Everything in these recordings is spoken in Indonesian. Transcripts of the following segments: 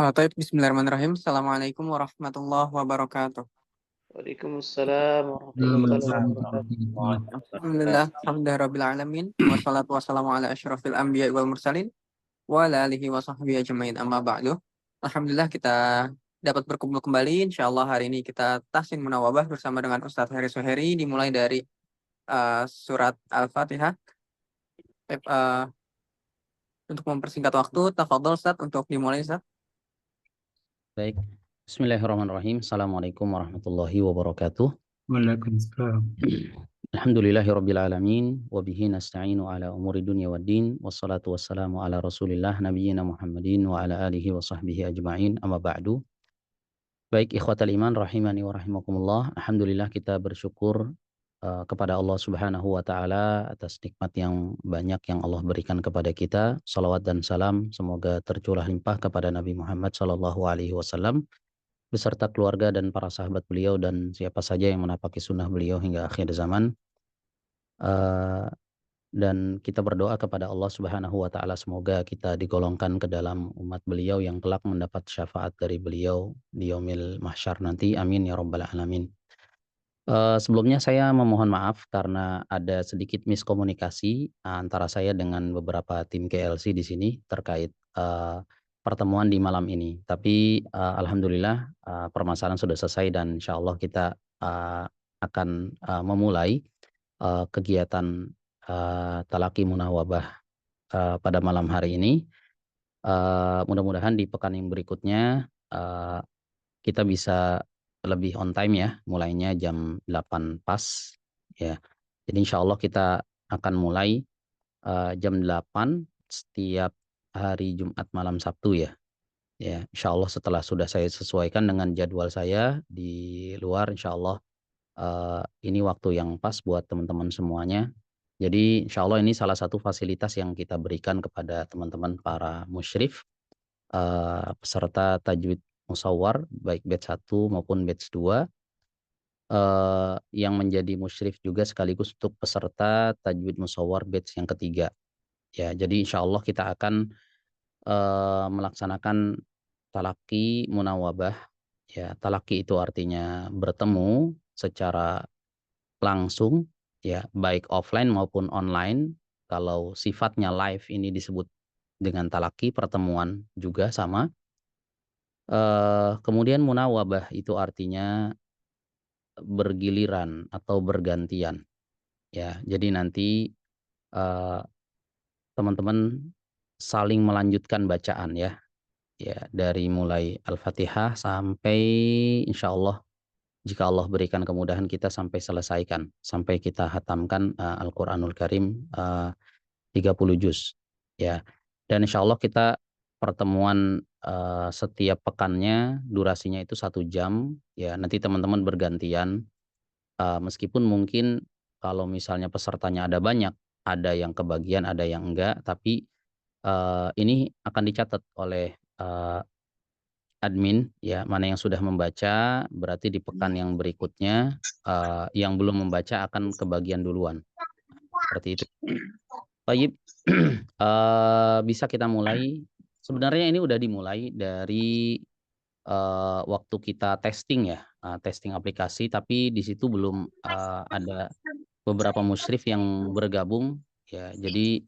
Taib, Bismillahirrahmanirrahim. Assalamualaikum warahmatullahi wabarakatuh. Waalaikumsalam warahmatullahi wabarakatuh. Alhamdulillah, alhamdulillahirabbil alamin. Wassalatu wassalamu ala asyrafil anbiya'i wal mursalin wa ala alihi wa sahbihi ajmain, amma ba'du. Alhamdulillah kita dapat berkumpul kembali. Insyaallah hari ini kita tahsin munawwabah bersama dengan Ustadz Heri Suheri, dimulai dari surat Al-Fatihah. Untuk mempersingkat waktu, tafadhol Ustadz untuk dimulai, Ustadz. Baik, Bismillahirrahmanirrahim. Assalamualaikum warahmatullahi wabarakatuh. Waalaikumsalam. Alhamdulillahirabbil alamin wa bihi nasta'inu ala umuri dunya waddin wassalatu wassalamu ala Rasulillah nabiyyina Muhammadin wa ala alihi wa sahbihi ajma'in, amma ba'du. Baik, ikhwatal iman rahimani wa rahimakumullah. Alhamdulillah kita bersyukur kepada Allah Subhanahu wa taala atas nikmat yang banyak yang Allah berikan kepada kita. Salawat dan salam semoga tercurah limpah kepada Nabi Muhammad sallallahu alaihi wasallam beserta keluarga dan para sahabat beliau dan siapa saja yang menapaki sunnah beliau hingga akhir zaman. Dan kita berdoa kepada Allah Subhanahu wa taala semoga kita digolongkan ke dalam umat beliau yang kelak mendapat syafaat dari beliau di yaumil mahsyar nanti. Amin ya rabbal alamin. Sebelumnya saya memohon maaf karena ada sedikit miskomunikasi antara saya dengan beberapa tim KLC di sini terkait pertemuan di malam ini. Tapi alhamdulillah permasalahan sudah selesai dan insya Allah kita akan memulai kegiatan talaki munawabah pada malam hari ini. Mudah-mudahan di pekan yang berikutnya kita bisa lebih on time ya, mulainya jam 8 pas ya. Jadi insya Allah kita akan mulai jam 8 setiap hari Jumat malam Sabtu ya. Ya, insya Allah setelah sudah saya sesuaikan dengan jadwal saya di luar, insya Allah ini waktu yang pas buat teman-teman semuanya. Jadi insya Allah ini salah satu fasilitas yang kita berikan kepada teman-teman para musyrif, peserta tajwid musawwar baik batch 1 maupun batch 2 yang menjadi musyrif juga sekaligus untuk peserta tajwid musawwar batch yang ketiga. Ya, jadi insya Allah kita akan melaksanakan talaki munawabah. Ya, talaki itu artinya bertemu secara langsung ya, baik offline maupun online. Kalau sifatnya live ini disebut dengan talaki, pertemuan juga sama. Kemudian munawabah itu artinya bergiliran atau bergantian ya. Jadi nanti teman-teman saling melanjutkan bacaan ya. Ya, dari mulai Al-Fatihah sampai insya Allah jika Allah berikan kemudahan kita sampai selesaikan, sampai kita hatamkan Al-Quranul Karim 30 juz ya. Dan insya Allah kita pertemuan setiap pekannya durasinya itu 1 jam ya. Nanti teman-teman bergantian, meskipun mungkin kalau misalnya pesertanya ada banyak, ada yang kebagian ada yang enggak, tapi ini akan dicatat oleh admin ya, mana yang sudah membaca, berarti di pekan yang berikutnya yang belum membaca akan kebagian duluan, seperti itu. Baik, bisa kita mulai. Sebenarnya ini udah dimulai dari waktu kita testing ya, testing aplikasi, tapi di situ belum ada beberapa musyrif yang bergabung ya. Jadi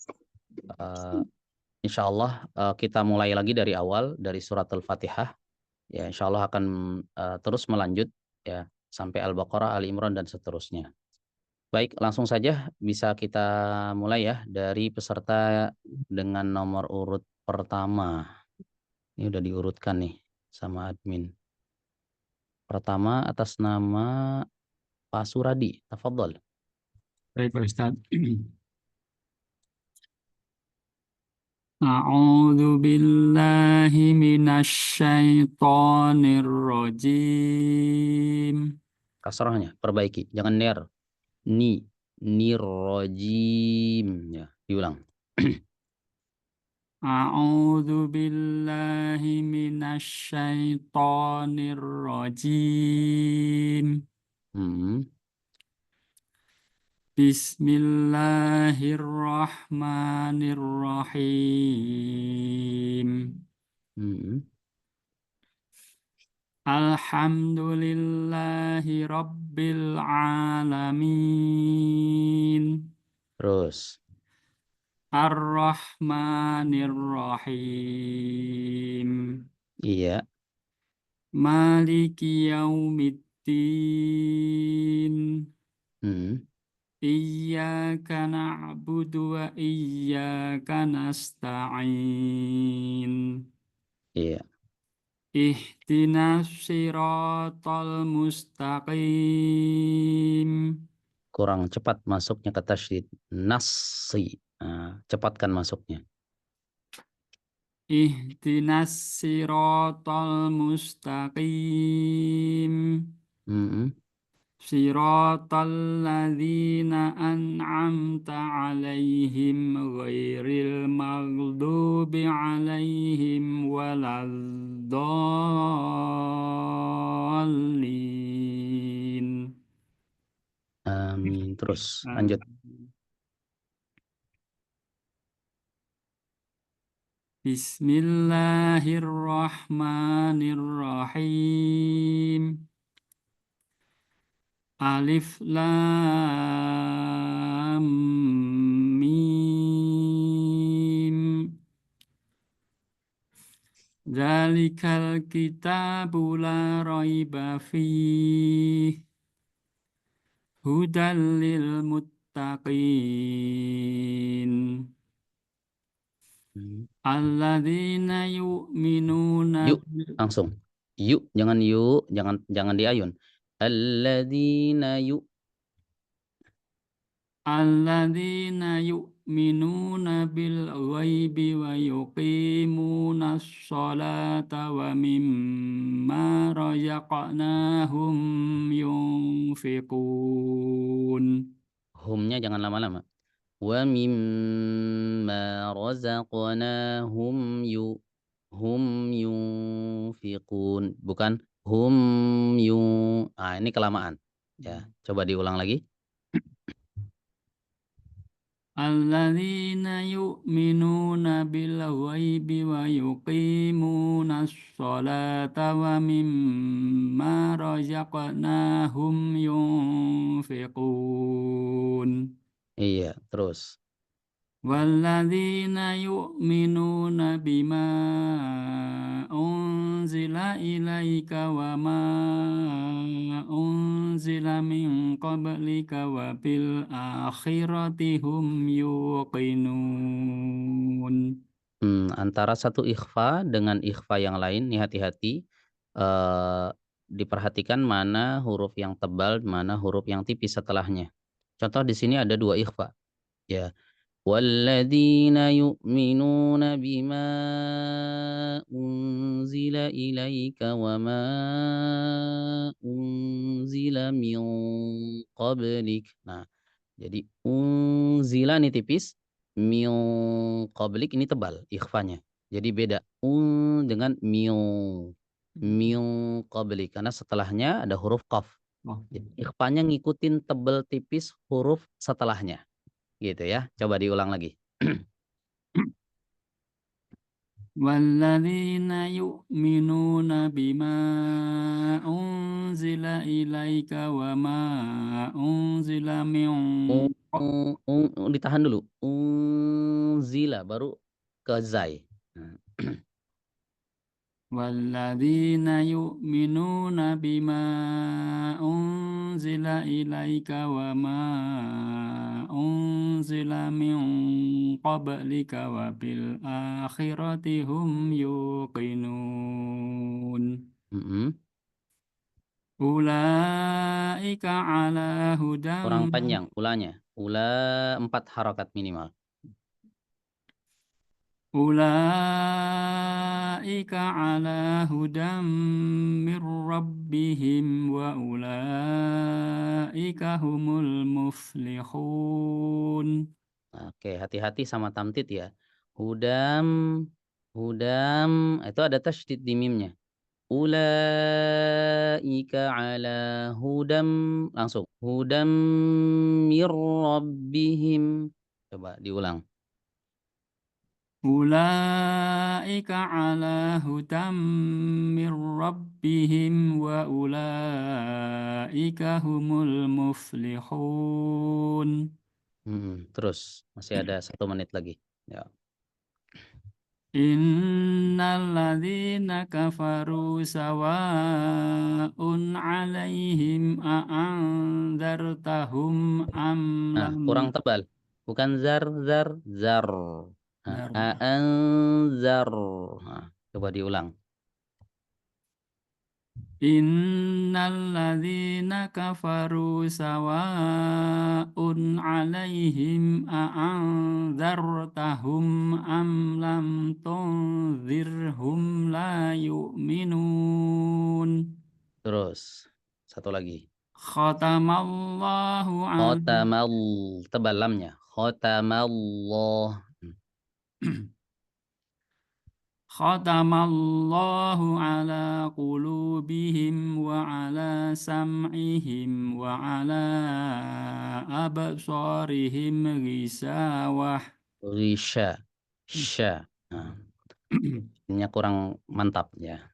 insya Allah kita mulai lagi dari awal dari surat Al-Fatihah ya. Insya Allah akan terus melanjut ya sampai Al-Baqarah, Ali Imran dan seterusnya. Baik, langsung saja bisa kita mulai ya dari peserta dengan nomor urut pertama. Ini udah diurutkan nih sama admin. Pertama atas nama Pak Suradi, tafadhol. Baik Pak Ustaz. A'udzu billahi minasyaitonir rajim. Kasrahnya perbaiki, jangan ner. Nirrojim. Ya, diulang. A'udzu billahi minasyaitonir rajim. Bismillahirrahmanirrahim. Alhamdulillahi rabbil alamin. Terus. Ar-Rahmanir-Rahim. Iya. Maliki yaumiddin. Iyyaka na'budu wa iyyaka nasta'in. Iya. Ihdinas siratal mustaqim. Kurang cepat masuknya ke tasydid. Nasi. Nah, cepatkan masuknya. Ihdinas siratal mustaqim. Siratal ladzina an'amta 'alaihim ghairil maghdubi 'alaihim waladdallin. Amin. Terus lanjut. Bismillahirrahmanirrahim. Alif Lam Mim. Dzalikal kitabu la raiba fihi hudal lil muttaqin. Alladzina yu'minuna Yuk, langsung. Yuk, jangan yuk, jangan diayun. Alladzina yuk. Alladzina yu'minuna bil ghaibi wa yuqimuna sholata wa mimma razaqnahum yunfiqun. Humnya jangan lama-lama. Wa mimma razaqnahum yunfiqun. Bukan ini kelamaan. Ya, coba diulang lagi. Alladzina yu'minuna bil ghaibi wa yuqimuna sholata wa mimma razaqnahum yunfiqun. Iya, terus. Walladzina yu'minuna bima unzila ilaika wa ma unzila min qablika wa bil akhirati hum yuqinun. Antara satu ikhfa dengan ikhfa yang lain, nih hati-hati. Diperhatikan mana huruf yang tebal, mana huruf yang tipis setelahnya. Contoh di sini ada dua ikhfa. Ya. Walladzina yu'minuna bima unzila ilaika wa ma unzila min qablik. Nah, jadi unzila ini tipis, min qablik ini tebal ikhfanya. Jadi beda dengan min qablik karena setelahnya ada huruf qaf. Jadi ikhfanya ngikutin tebal tipis huruf setelahnya. Gitu ya. Coba diulang lagi. Walladzina yu'minuna bima unzila ilaika wa ma unzila min Ditahan dulu. Unzila baru ke zai. Walladzina yu'minuna bima unzila ilaika wa ma unzila min qablika wa bil akhirati hum yuqinun. Ulaika ala Kurang hudam. panjang ulanya. Ula 4 harakat minimal. Ulaika ala hudam mir rabbihim wa ulaika ulaika humul muflihun. Oke, hati-hati sama tamtid ya. Hudam, hudam, itu ada tasydid di mimnya. Ulaika ala hudam, langsung. Hudam mir rabbihim. Coba diulang. Ulaika ala hudam mir rabbihim wa ulaika humul muflihun. Terus, masih ada 1 menit lagi. Ya. Innal ladzina kafaru sawa'un 'alaihim a'andzartahum am Nah, lam kurang tebal. Bukan zar. Nah, dar. aanzar. Nah, coba diulang. Innal ladzina kafaru sawa'un 'alaihim a'andzartahum am lam tunzirhum la yu'minun. Terus, satu lagi. Khatamallahu Khotamal, tebal lamnya. Khotamallah. Khatamallahu ala qulubihim wa ala sam'ihim wa ala absarihim ghisawah. Risha. Sya. Nah, ini kurang mantap ya.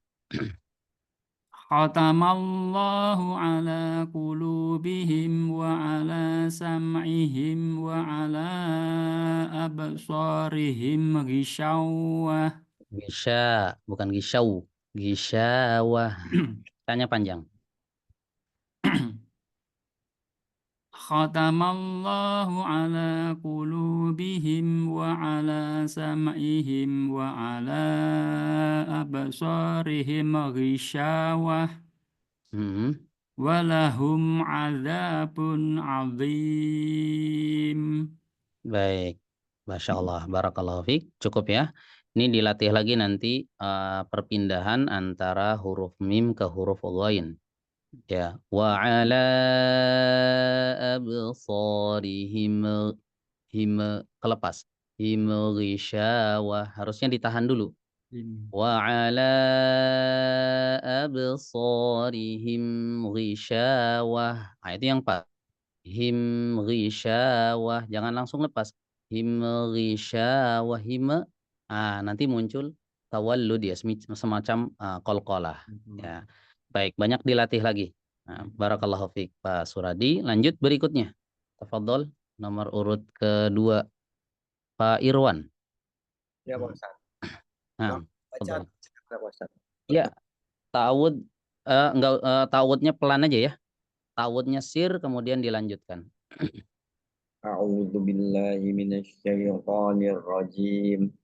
Khatamallahu ala qulubihim wa ala sam'ihim wa ala absarihim ghisawah. Gisha, bukan gisau. Gisyawah. Tanya panjang. Khatamallahu ala qulubihim wa ala sam'ihim wa ala absarihim ghishawah Hmm. wa lahum adzabun adzim. Baik. Masya Allah. Barakallahu fiik. Cukup ya. Ini dilatih lagi nanti perpindahan antara huruf mim ke huruf ghain. Ya, wa ala absarihim him kelepas. Him ghisyawah harusnya ditahan dulu. Wa ala absarihim ghisyawah. Nah, itu yang pas. Him ghisyawah, jangan langsung lepas. Him ghisyawah nanti muncul tawallud ya, semacam qalqalah. Ya. Baik, banyak dilatih lagi. Nah, barakallahu fiik Pak Suradi. Lanjut berikutnya. Tafadhol, nomor urut kedua Pak Irwan. Ya, Pak Ustaz. Nah, Baca tafadhol. Pak Ustaz. Ya, ta'awud enggak ta'awudnya pelan aja ya. Ta'awudnya sir kemudian dilanjutkan. A'udzu billahi minasyaitonir rajim.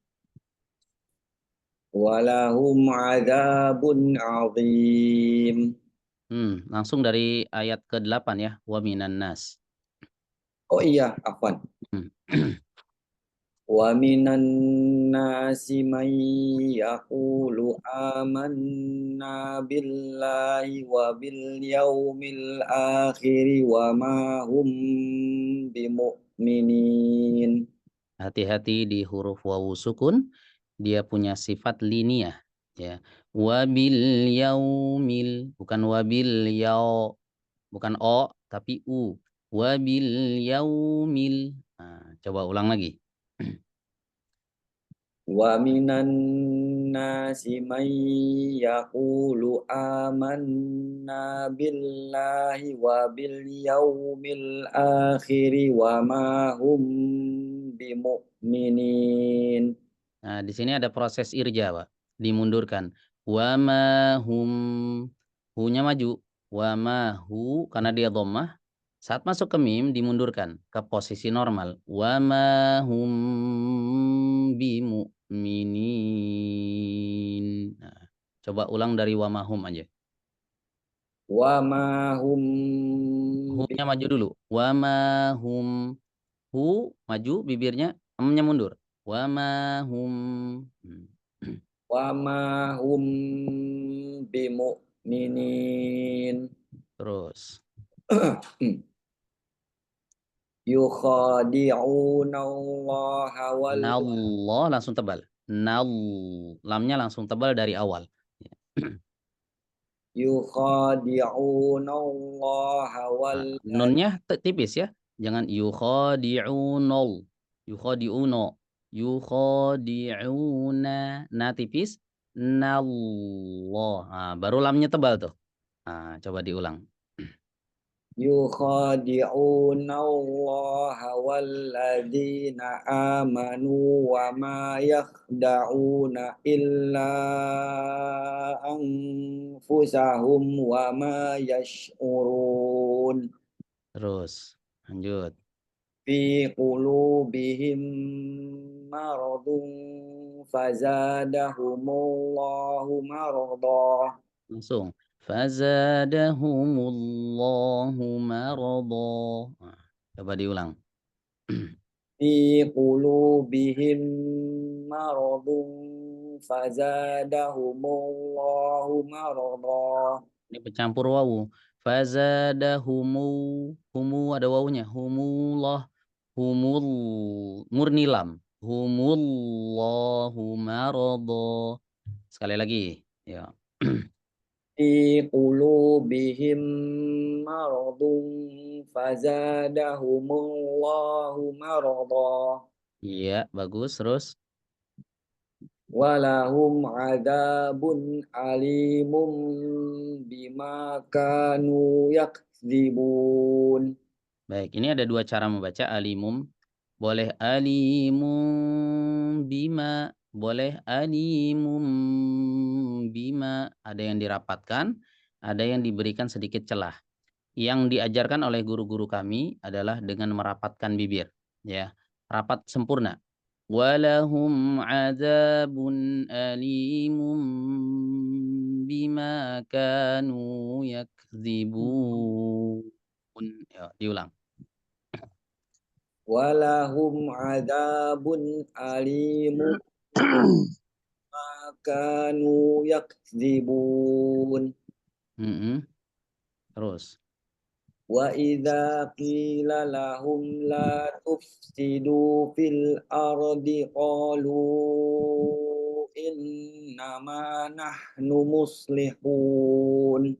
Walahum adzabun adzim. Langsung dari ayat ke-8 ya, wa minan nas. Oh iya, afwan. Wa minan nasi may yaqulu amanna billahi wa bil yaumil akhir wa ma hum bimu'minin. Hati-hati di huruf wawu sukun, dia punya sifat liniyah ya. Wabil yaumil, bukan wabil yau, bukan o tapi u. Wabil yaumil. Nah, coba ulang lagi. Wa minan nasi may yaqulu amanna billahi wa bil yaumil akhir wa ma hum bimu'minin. Nah, di sini ada proses irja, Pak. Dimundurkan. Wa ma hum, hu-nya maju. Wa ma hu karena dia dhammah. Saat masuk ke mim dimundurkan ke posisi normal. Wa ma hum bimu'minin. Nah, coba ulang dari wa ma hum aja. Wa ma hum Hu-nya maju dulu. Wa ma hum. Hu maju bibirnya, em-nya mundur. Wa ma hum. bimu'minin. Terus. yukhadi'una Allah wal Nallah langsung tebal. Lamnya langsung tebal dari awal. yukhadi'una Allah wal Nunnya tipis ya. Jangan yukhadi'unol. Yukhadi'uno. Yukhadi'una. Nah tipis. Nallah. Nah, baru lamnya tebal tuh. Nah, coba diulang. yukhadi'una Allah walladzina amanu wa ma yakhda'una illa anfusahum wa ma yash'urun Terus lanjut. fi qulubihim maradun fazadahumullahu marada Langsung. Fazadahumullahu marada. Nah, coba diulang. fi qulubihim maradun fazadahumullahu marada. Ini bercampur wawu. Fazadahumu. Humu ada wawunya. Humullah. Humul. Murni lam. Humullahu marada. Sekali lagi. Ya. Fi qulubihim maradun fazadahumullahu marada. Iya, bagus. Terus. Walahum adabun alimun bima kanu yakdzibun. Baik, ini ada dua cara membaca alimum. Boleh alimum bima, boleh alimum bima. Ada yang dirapatkan, ada yang diberikan sedikit celah. Yang diajarkan oleh guru-guru kami adalah dengan merapatkan bibir, ya. Rapat sempurna. Walahum adzabun alimum bima kanu yakdzibun. Ya, diulang. Walahum adabun alimun bima kanu yakdzibun. Terus. Wa idza qila lahum la tufsidu fil ardi qalu innama nahnu muslihun.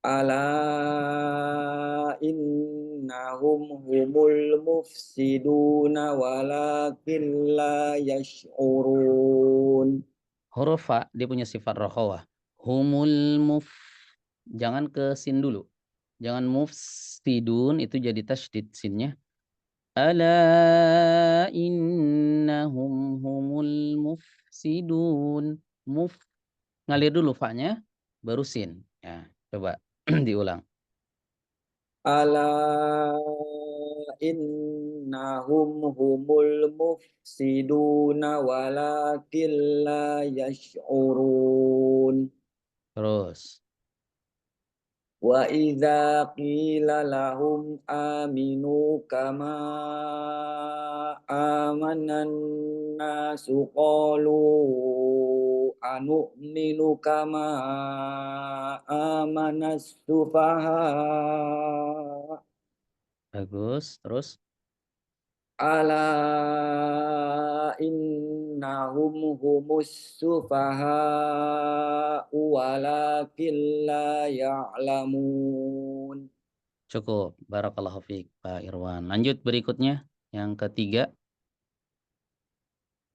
Ala innahum humul mufsiduna walakin la yash'urun. Huruf fa dia punya sifat rokhawah. Jangan ke sin dulu. Jangan mufsidun itu jadi tasydid sinnya. Ala innahum humul mufsidun. Ngalir dulu fa-nya baru sin. Ya, coba diulang. Ala innahum humul mufsiduna walakin la yash'urun. Terus. Wa idza qila lahum aminu kama amanan nasu qalu anu'minu kama amanas sufaha. Bagus. Terus. Ala innahum humus sufaha walakin la ya'lamun. Cukup. Barakallahu fiik, Pak Irwan. Lanjut berikutnya. Yang ketiga.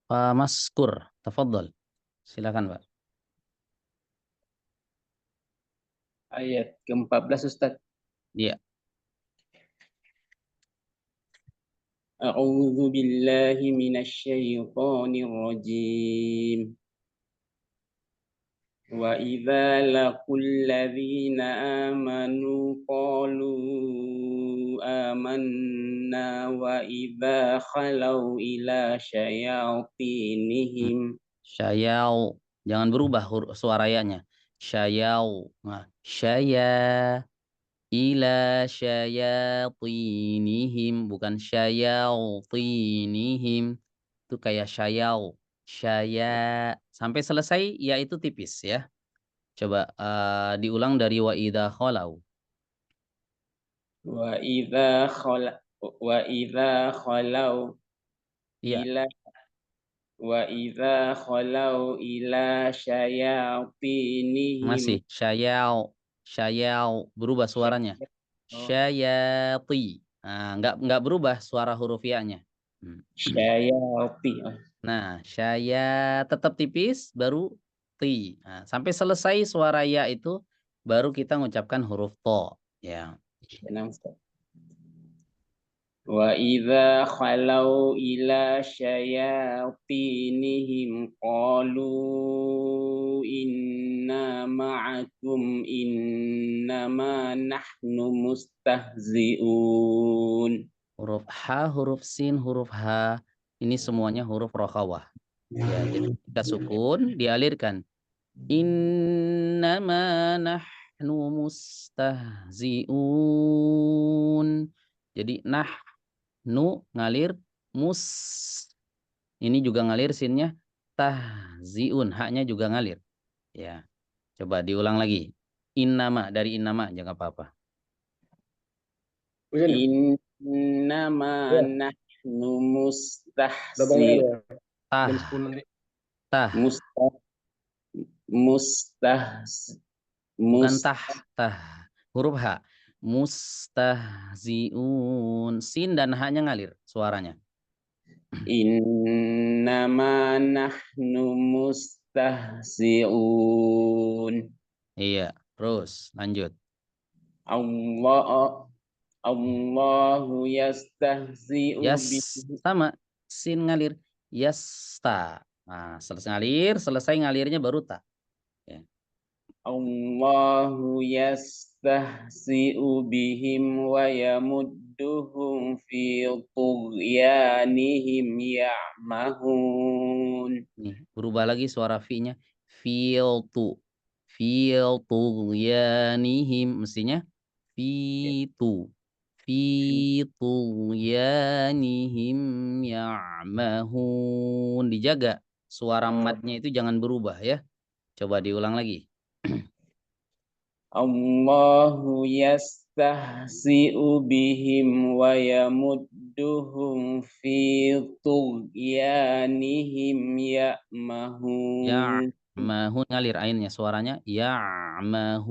Pak Maskur. Tafadhol. Silakan, Pak. Ayat ke-14 Ustaz. Iya. A'udzu billahi minasyaitonir rajim. Wa idza laqul ladzina amanu qalu amanna wa idza khalau ila syayatinihim. Syayau. Jangan berubah suaranya. Syayau. Nah, syaya ila syayatinihim, bukan syayatinihim. Itu kayak syayau. Syaya sampai selesai ya itu tipis ya. Coba diulang dari wa idza khalau. Wa idza khalau Iya, ila wa idza khalau ila syayatinihim. masih syayau berubah suaranya. Oh, Syayati. Nah, nggak berubah suara huruf ya-nya. syayati. Oh, Nah, syaya tetap tipis baru ti. Nah, sampai selesai suara ya itu baru kita mengucapkan huruf to, ya. tenang, Ustaz. Wa idza khalau ila syayatinihim qalu inna ma'akum innama nahnu mustahzi'un. Huruf H, huruf Sin, huruf H ini semuanya huruf rokhawah. Ya, jadi kita sukun dialirkan. Innama nahnu mustahzi'un. Jadi nahnu ngalir mus. Ini juga ngalir sinnya tahziun, haknya juga ngalir. Ya. Coba diulang lagi. Innama dari innama jangan apa-apa. Innama nahnu mustahzi'un. Tah, bukan tah. Huruf H. Mustahziun. Sin dan haknya ngalir suaranya. Innama nahnu mustahzi'un. Iya, terus lanjut. Allahu yastahzi'u Sama sin ngalir yasta. Nah, selesai ngalirnya baru ta. Ya. Allahu yastahzi'u bihim wa yamudduhum fi tughyanihim ya'mahun. Nih, berubah lagi suara fi-nya. Fil tughyanihim mestinya fitu. Fi tughyanihim ya'mahun. Dijaga suara matnya itu jangan berubah ya. Coba diulang lagi. Allahu yastahzi'u bihim wa yamudduhum fi tughyanihim ya'mahun. Ya'mahun ngalir ainnya suaranya ya'mahun.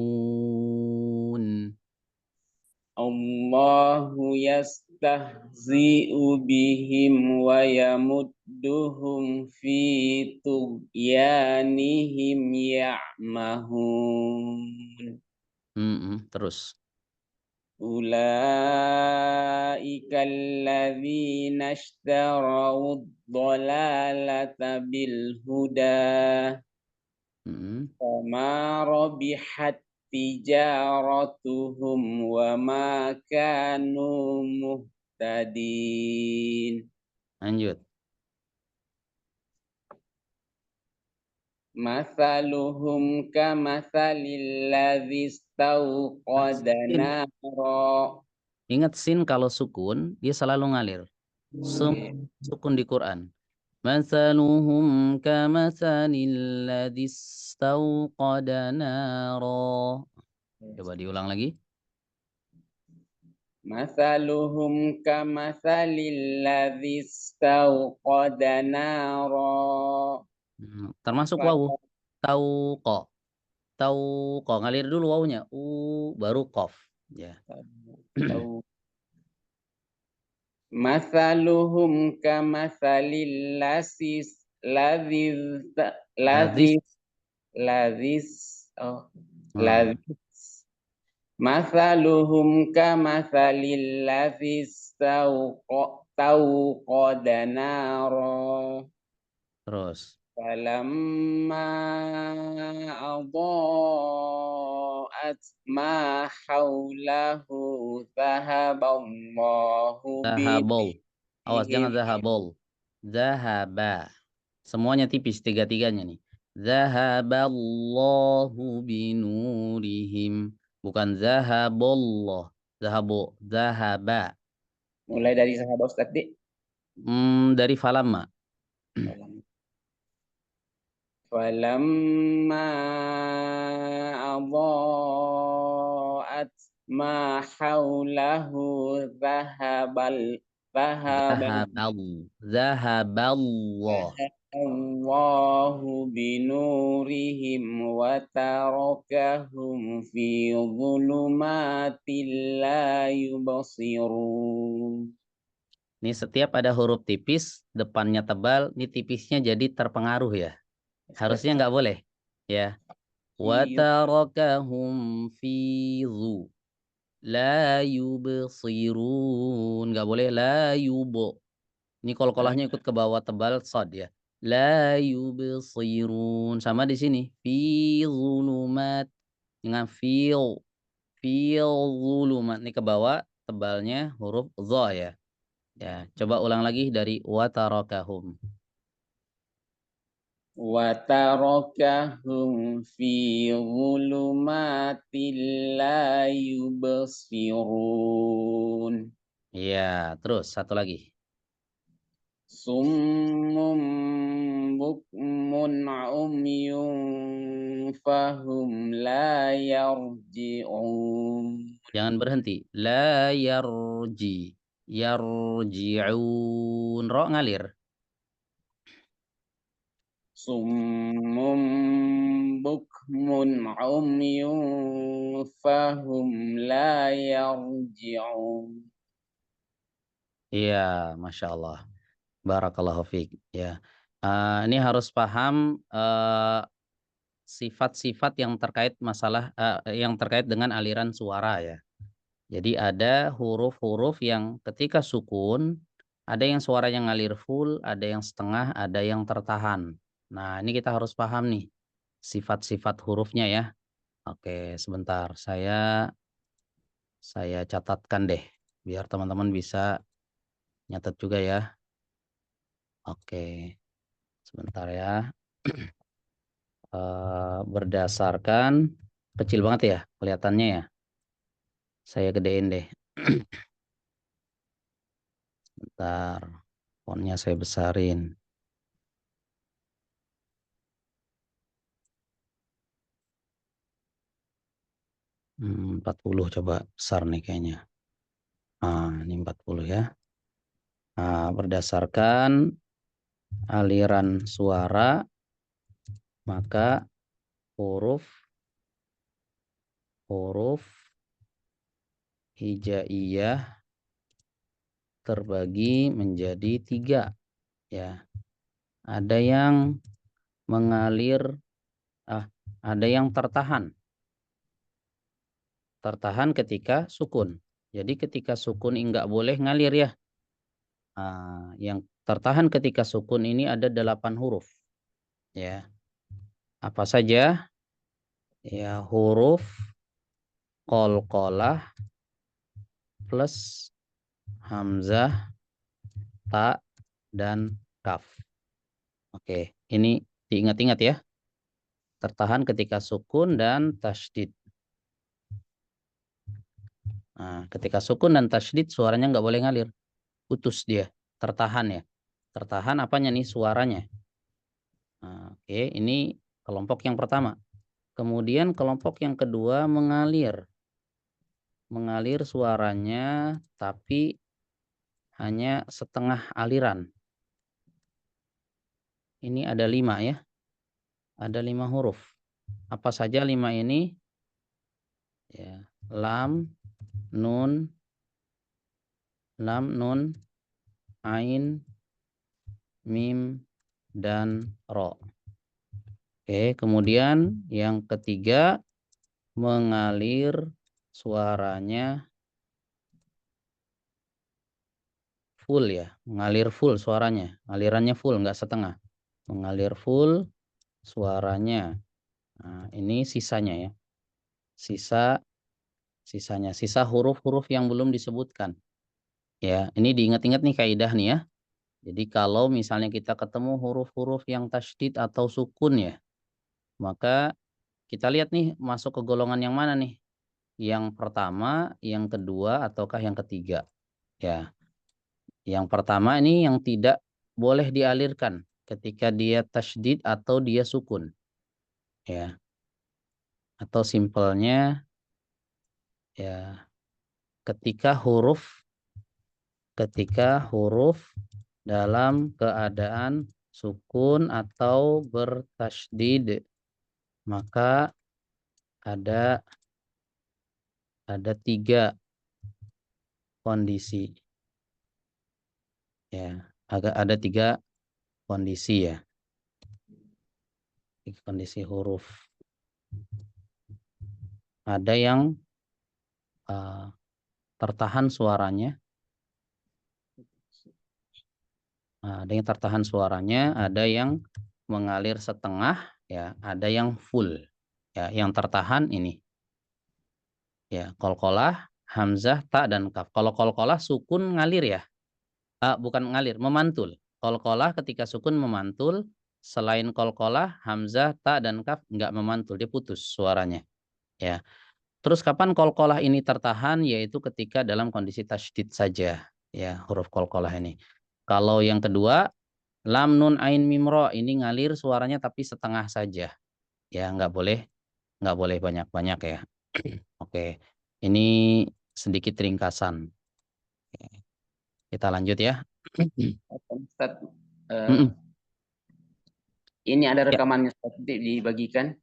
Allahu yastahzi'u bihim wa yamudduhum fi tughyanihim ya'mahun. Terus. Ulaika alladzina ishtaraw ad-dhalalata bil huda fama rabihat tijaratuhum wa ma kanu muhtadin. Lanjut. Mathaluhum kamathalil ladzi istauqada nara. Ingat sin kalau sukun dia selalu ngalir. Sukun di Quran. Mathaluhum kamathalil ladzi istauqada nara. Coba diulang lagi. Mathaluhum kamathalil ladzi istauqada nara. Termasuk wawu. Tauqo ngalir dulu wawunya. Baru qaf. Ya. Mathaluhum kamathalil Mathaluhum kamathalil ladzi istauqada nara. Terus. Falamma adaa'at ma haulahu dhahaballahu Zahabol. Awas jangan binurihim. zahabol. Zahaba. Semuanya tipis tiga-tiganya nih. Zahaballahu binurihim. Bukan zahabollah. Zahaba. Mulai dari sahabat Ustaz Dik. Dari falamma. falamma adha'at ma haulahu Zahaballah. Allahu binurihim wa tarakahum fi dhulumatil la yubsirun. Ini setiap ada huruf tipis, depannya tebal, ini tipisnya jadi terpengaruh ya. Harusnya nggak boleh. Ya. Wa tarakahum fi dhu la yubsirun. Nggak boleh la yubo. Ini kol-kolahnya ikut ke bawah tebal sod ya. La yubsirun. Sama di sini. Fi zulumat. Dengan fil. Fil zulumat. Ini ke bawah tebalnya huruf dha ya. Ya, coba ulang lagi dari wa tarakahum. Wa tarakahum fi dhulumatil la yubsirun. Iya, terus satu lagi. Summum bukmun umyun fahum la yarji'un. Jangan berhenti. La yarji. Yarji'un. Ro ngalir. Summum bukmun umyun fahum la yarji'un. Iya, Masya Allah. Barakallahu fiik. Ya. Ini harus paham sifat-sifat yang terkait masalah yang terkait dengan aliran suara ya. Jadi ada huruf-huruf yang ketika sukun, ada yang suaranya ngalir full, ada yang setengah, ada yang tertahan. Nah, ini kita harus paham nih sifat-sifat hurufnya ya. Oke, sebentar. Saya catatkan deh biar teman-teman bisa nyatet juga ya. Oke. Sebentar ya. Berdasarkan kecil banget ya kelihatannya ya. Saya gedein deh. Bentar. Fontnya saya besarin. 40 coba besar nih kayaknya. Ini 40 ya. Berdasarkan aliran suara maka huruf hijaiyah terbagi menjadi 3 ya. Ada yang mengalir, ada yang tertahan ketika sukun. Jadi ketika sukun enggak boleh ngalir ya. Yang tertahan ketika sukun ini ada 8 huruf ya. Apa saja? Ya, huruf qalqalah plus hamzah, ta, dan kaf. Oke, ini diingat-ingat ya. Tertahan ketika sukun dan tasydid. Ketika sukun dan tasydid suaranya nggak boleh ngalir. Putus dia, tertahan ya. Tertahan apanya nih? Suaranya. Oke, ini kelompok yang pertama. Kemudian kelompok yang kedua mengalir. Mengalir suaranya tapi hanya setengah aliran. Ini ada 5 ya. Ada 5 huruf. Apa saja 5 ini? Ya, lam, nun, ain, mim, dan ro. Oke, kemudian yang ketiga mengalir suaranya full ya, mengalir full suaranya, alirannya full nggak setengah, mengalir full suaranya. Ini sisanya ya, sisanya, sisa huruf-huruf yang belum disebutkan. Ya, ini diingat-ingat nih kaidah nih ya. Jadi kalau misalnya kita ketemu huruf-huruf yang tasydid atau sukun ya, maka kita lihat nih masuk ke golongan yang mana nih? Yang pertama, yang kedua, ataukah yang ketiga? Ya, yang pertama ini yang tidak boleh dialirkan. ketika dia tasydid atau dia sukun, ya. Atau simpelnya ya ketika huruf dalam keadaan sukun atau bertasydid, maka ada 3 kondisi. Ya, ada 3 kondisi ya. Kondisi huruf. Ada yang tertahan suaranya. Ada yang tertahan suaranya, ada yang mengalir setengah, ya, ada yang full. Ya, yang tertahan ini. Ya, qalqalah, hamzah, ta dan kaf. Kalau qalqalah sukun ngalir ya. Bukan ngalir, memantul. Qalqalah ketika sukun memantul, selain qalqalah, hamzah, ta dan kaf enggak memantul, dia putus suaranya. Ya. Terus kapan qalqalah ini tertahan? Yaitu ketika dalam kondisi tasydid saja, ya, huruf qalqalah ini. Kalau yang kedua, lam nun ain mim ra ini ngalir suaranya tapi setengah saja. Ya, enggak boleh banyak-banyak ya. Oke. Ini sedikit ringkasan. Kita lanjut ya. Ustaz, Mm-mm. ini ada Ya, rekamannya Ustaz, dibagikan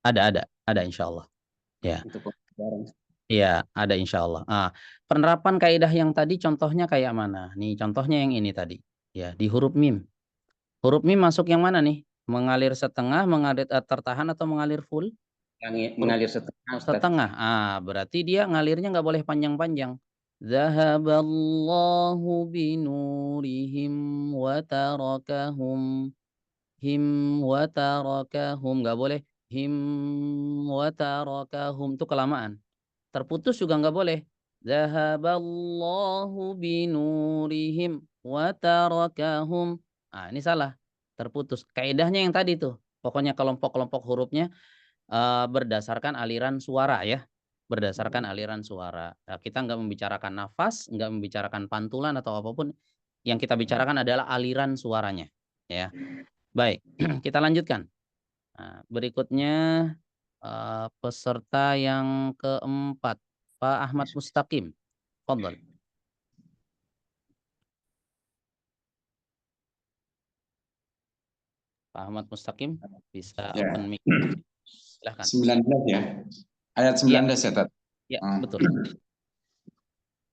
ada insya Allah. Ya, untuk pembelajaran. iya, ada insya Allah. Penerapan kaidah yang tadi contohnya kayak mana? Nih, contohnya yang ini tadi. Ya, di huruf mim. Huruf mim masuk yang mana nih? Mengalir setengah, mengalir tertahan atau mengalir full? Yang Huruf mengalir setengah Ustaz. setengah. Berarti dia ngalirnya nggak boleh panjang-panjang. Zahaballahu binurihim wa tarakahum nggak boleh him wa tarakahum, itu kelamaan. Terputus juga nggak boleh. Zahaballahu binurihim wa tarakahum. Ini salah. Terputus. Kaidahnya yang tadi tuh. Pokoknya kelompok-kelompok hurufnya berdasarkan aliran suara ya. Berdasarkan aliran suara. Kita nggak membicarakan nafas, nggak membicarakan pantulan atau apapun. Yang kita bicarakan adalah aliran suaranya. Ya. Baik, kita lanjutkan. Berikutnya peserta yang keempat, Pak Ahmad Mustaqim. Fadhal. Pak Ahmad Mustaqim bisa Ya. open mic. Silahkan. 19 ya. Ayat 19 ya, Tat. Ya, betul.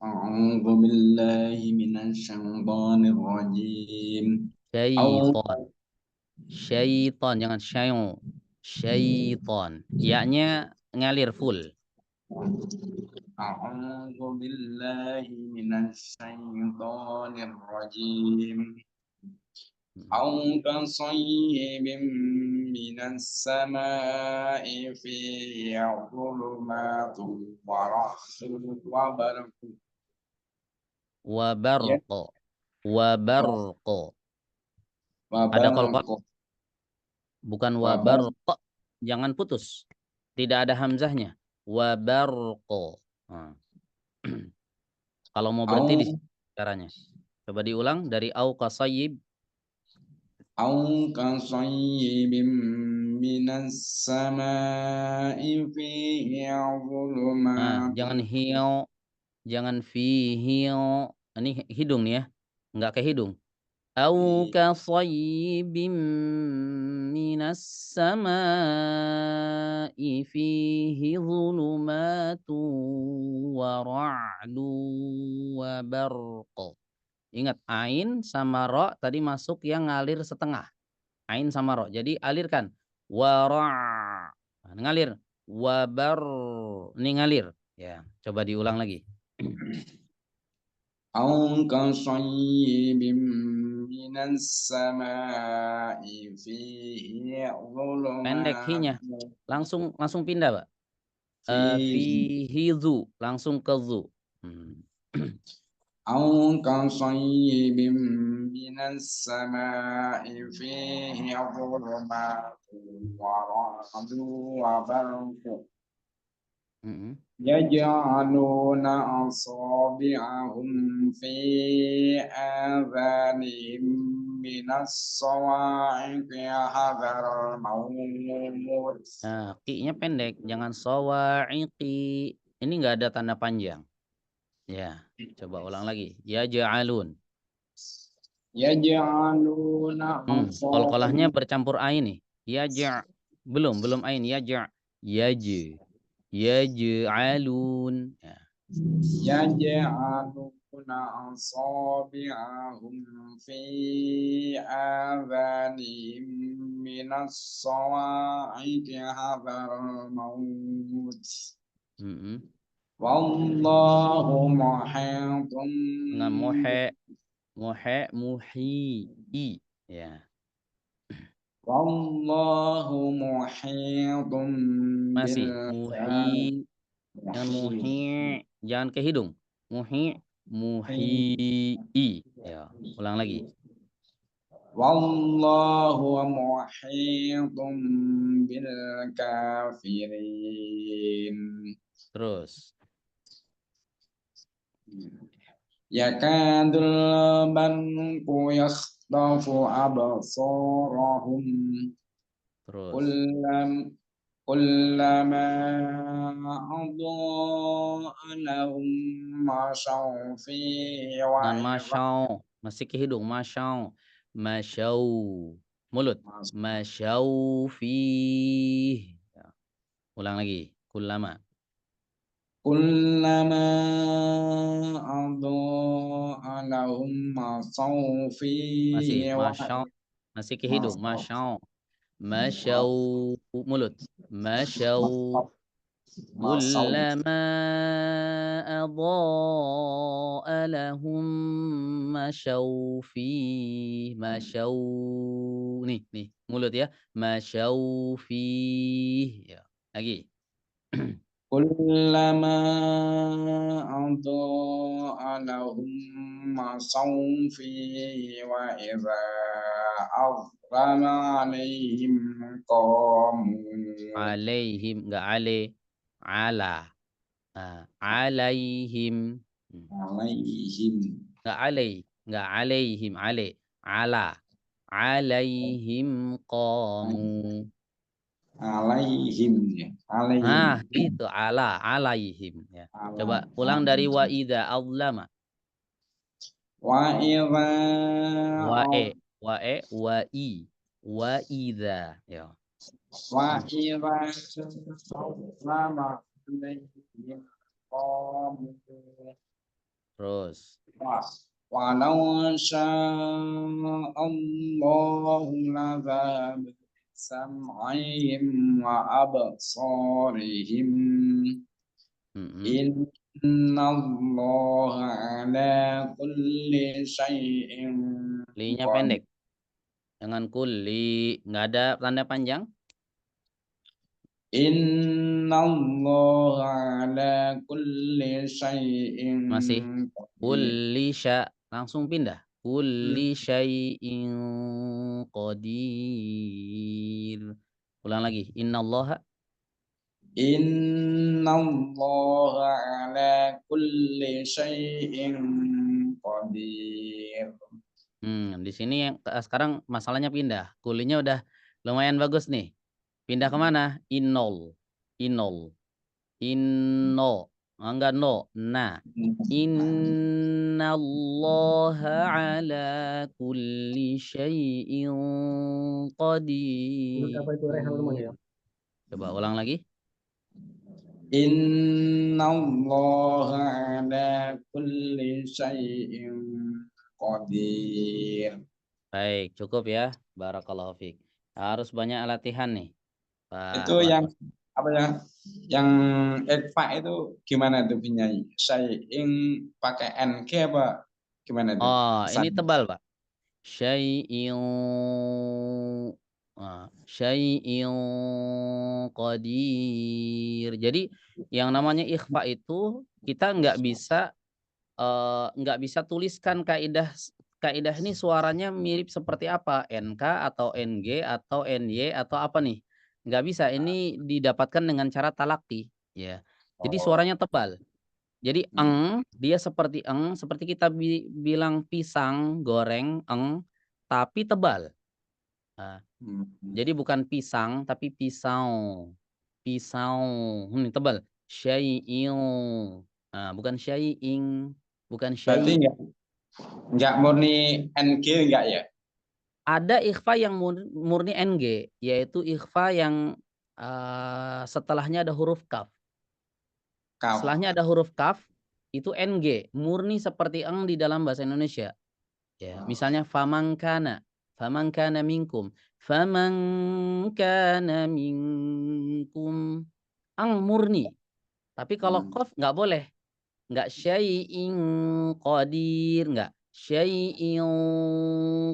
A'udzu billahi minasyaitonir rajim. Syaiton, jangan syai'u. Syaiton. Ya-nya ngalir full. A'udzu billahi minasyaitonir rajim. أو كصيب من السماء فيه ظلمات وبرق Wabarq. Ada qalqalah, bukan wabarq. Jangan putus. Tidak ada hamzahnya. Wabarq. Kalau mau berhenti di caranya. Coba diulang dari au qasayyib. أو كصيب من السماء فيه ظلمات. Jangan hiyo, jangan fihi. Ini hidung nih ya. Enggak ke hidung. Au kasayyibim minas samai fihi zulumatu wa ra'du wa barq. Ingat, ain sama ro tadi masuk yang ngalir setengah. Ain sama ro. Jadi alirkan. Wa ra'. Ngalir. Wa bar. Ini ngalir. Ya, coba diulang lagi. أو كصيب من السماء فيه ظلمات. Pendek hi-nya. Langsung pindah, Pak. Fihi zu. Langsung ke zu. أو كصيب من السماء فيه ظلمات ورعد وبرق يجعلون أصابعهم في آذانهم من الصواعق حذر الموت. Nah, ki-nya pendek, jangan sawa'iqi. Ini nggak ada tanda panjang. Ya, coba ulang lagi. Yaj'alun. يجعلون Qalqalahnya bercampur ain nih. Belum ain. Yaj'alun. Ya. يجعلون أصابعهم في آذانهم من الصواعق حذر الموت والله محيط Dengan muhi. Ya. والله محيط Masih بالكافرين. muhi. Jangan muhi. Jangan ke hidung. Muhi. Ya, ulang lagi. والله محيط بالكافرين. Terus. يكاد البرق يخطف أبصارهم Terus. كلما أضاء لهم مشوا فيه Dengan masyau. Masih ke hidung. Masyau. Mulut. Masyau fih. Ya. Ulang lagi. Kullama. كلما أضاء لهم مشوا Masih. فيه Masyau. Masih ke hidung. Masyau. Mulut. Masyau. كلما أضاء لهم مشوا فيه nih mulut ya مشوا فيه ya. Lagi كلما أضاء لهم مشوا فيه وإذا أظلم عليهم قاموا alaihim nggak ala alaihim nggak alaihim ala alaihim qamu alaihim gitu alaihim ya. Coba ulang dari wa idza azlama wa idza ya. wa idza azlama alaihim qamu. Terus walau sya'allahu ladzahaba sam'ihim wa absarihim innallaha ala kulli syai'in linya pendek dengan kulli nggak ada tanda panjang. Innallaha ala kulli syai'in masih kulli langsung pindah kulli syai'in qadir. Ulang lagi innallaha ala kulli syai'in qadir. Di sini yang sekarang masalahnya pindah. Kulinya udah lumayan bagus nih. Pindah kemana? Inno. Enggak no. Nah. Innallaha ala kulli syai'in qadir. Coba ulang lagi. Innallaha ala kulli syai'in qadir. Baik, cukup ya. Barakallahu fiik. Harus banyak latihan nih. Pak Itu yang apa ya? Yang ekfa itu gimana tuh penyanyi? Syai'in pakai NG apa gimana tuh? Oh, ini tebal, Pak. Syai'in qadir. Jadi yang namanya ikhfa itu kita nggak bisa tuliskan kaidah ini suaranya mirip seperti apa, NK atau NG atau NY atau apa nih, nggak bisa. Ini didapatkan dengan cara talaki ya. Jadi suaranya tebal. Jadi dia seperti seperti kita bilang pisang goreng tapi tebal. Nah, Hmm. jadi bukan pisang tapi pisau. Pisau. Ini tebal. Syai'in. Nah, bukan syai'ing, bukan Berarti syai'. enggak murni NG enggak ya? Ada ikhfa yang murni NG, yaitu ikhfa yang setelahnya ada huruf kaf. Kaf. Setelahnya ada huruf kaf, itu NG, murni seperti eng di dalam bahasa Indonesia. Ya, misalnya faman kana minkum, faman kana minkum, ang murni. Tapi kalau qaf nggak boleh, nggak syai'in qadir, nggak syai'in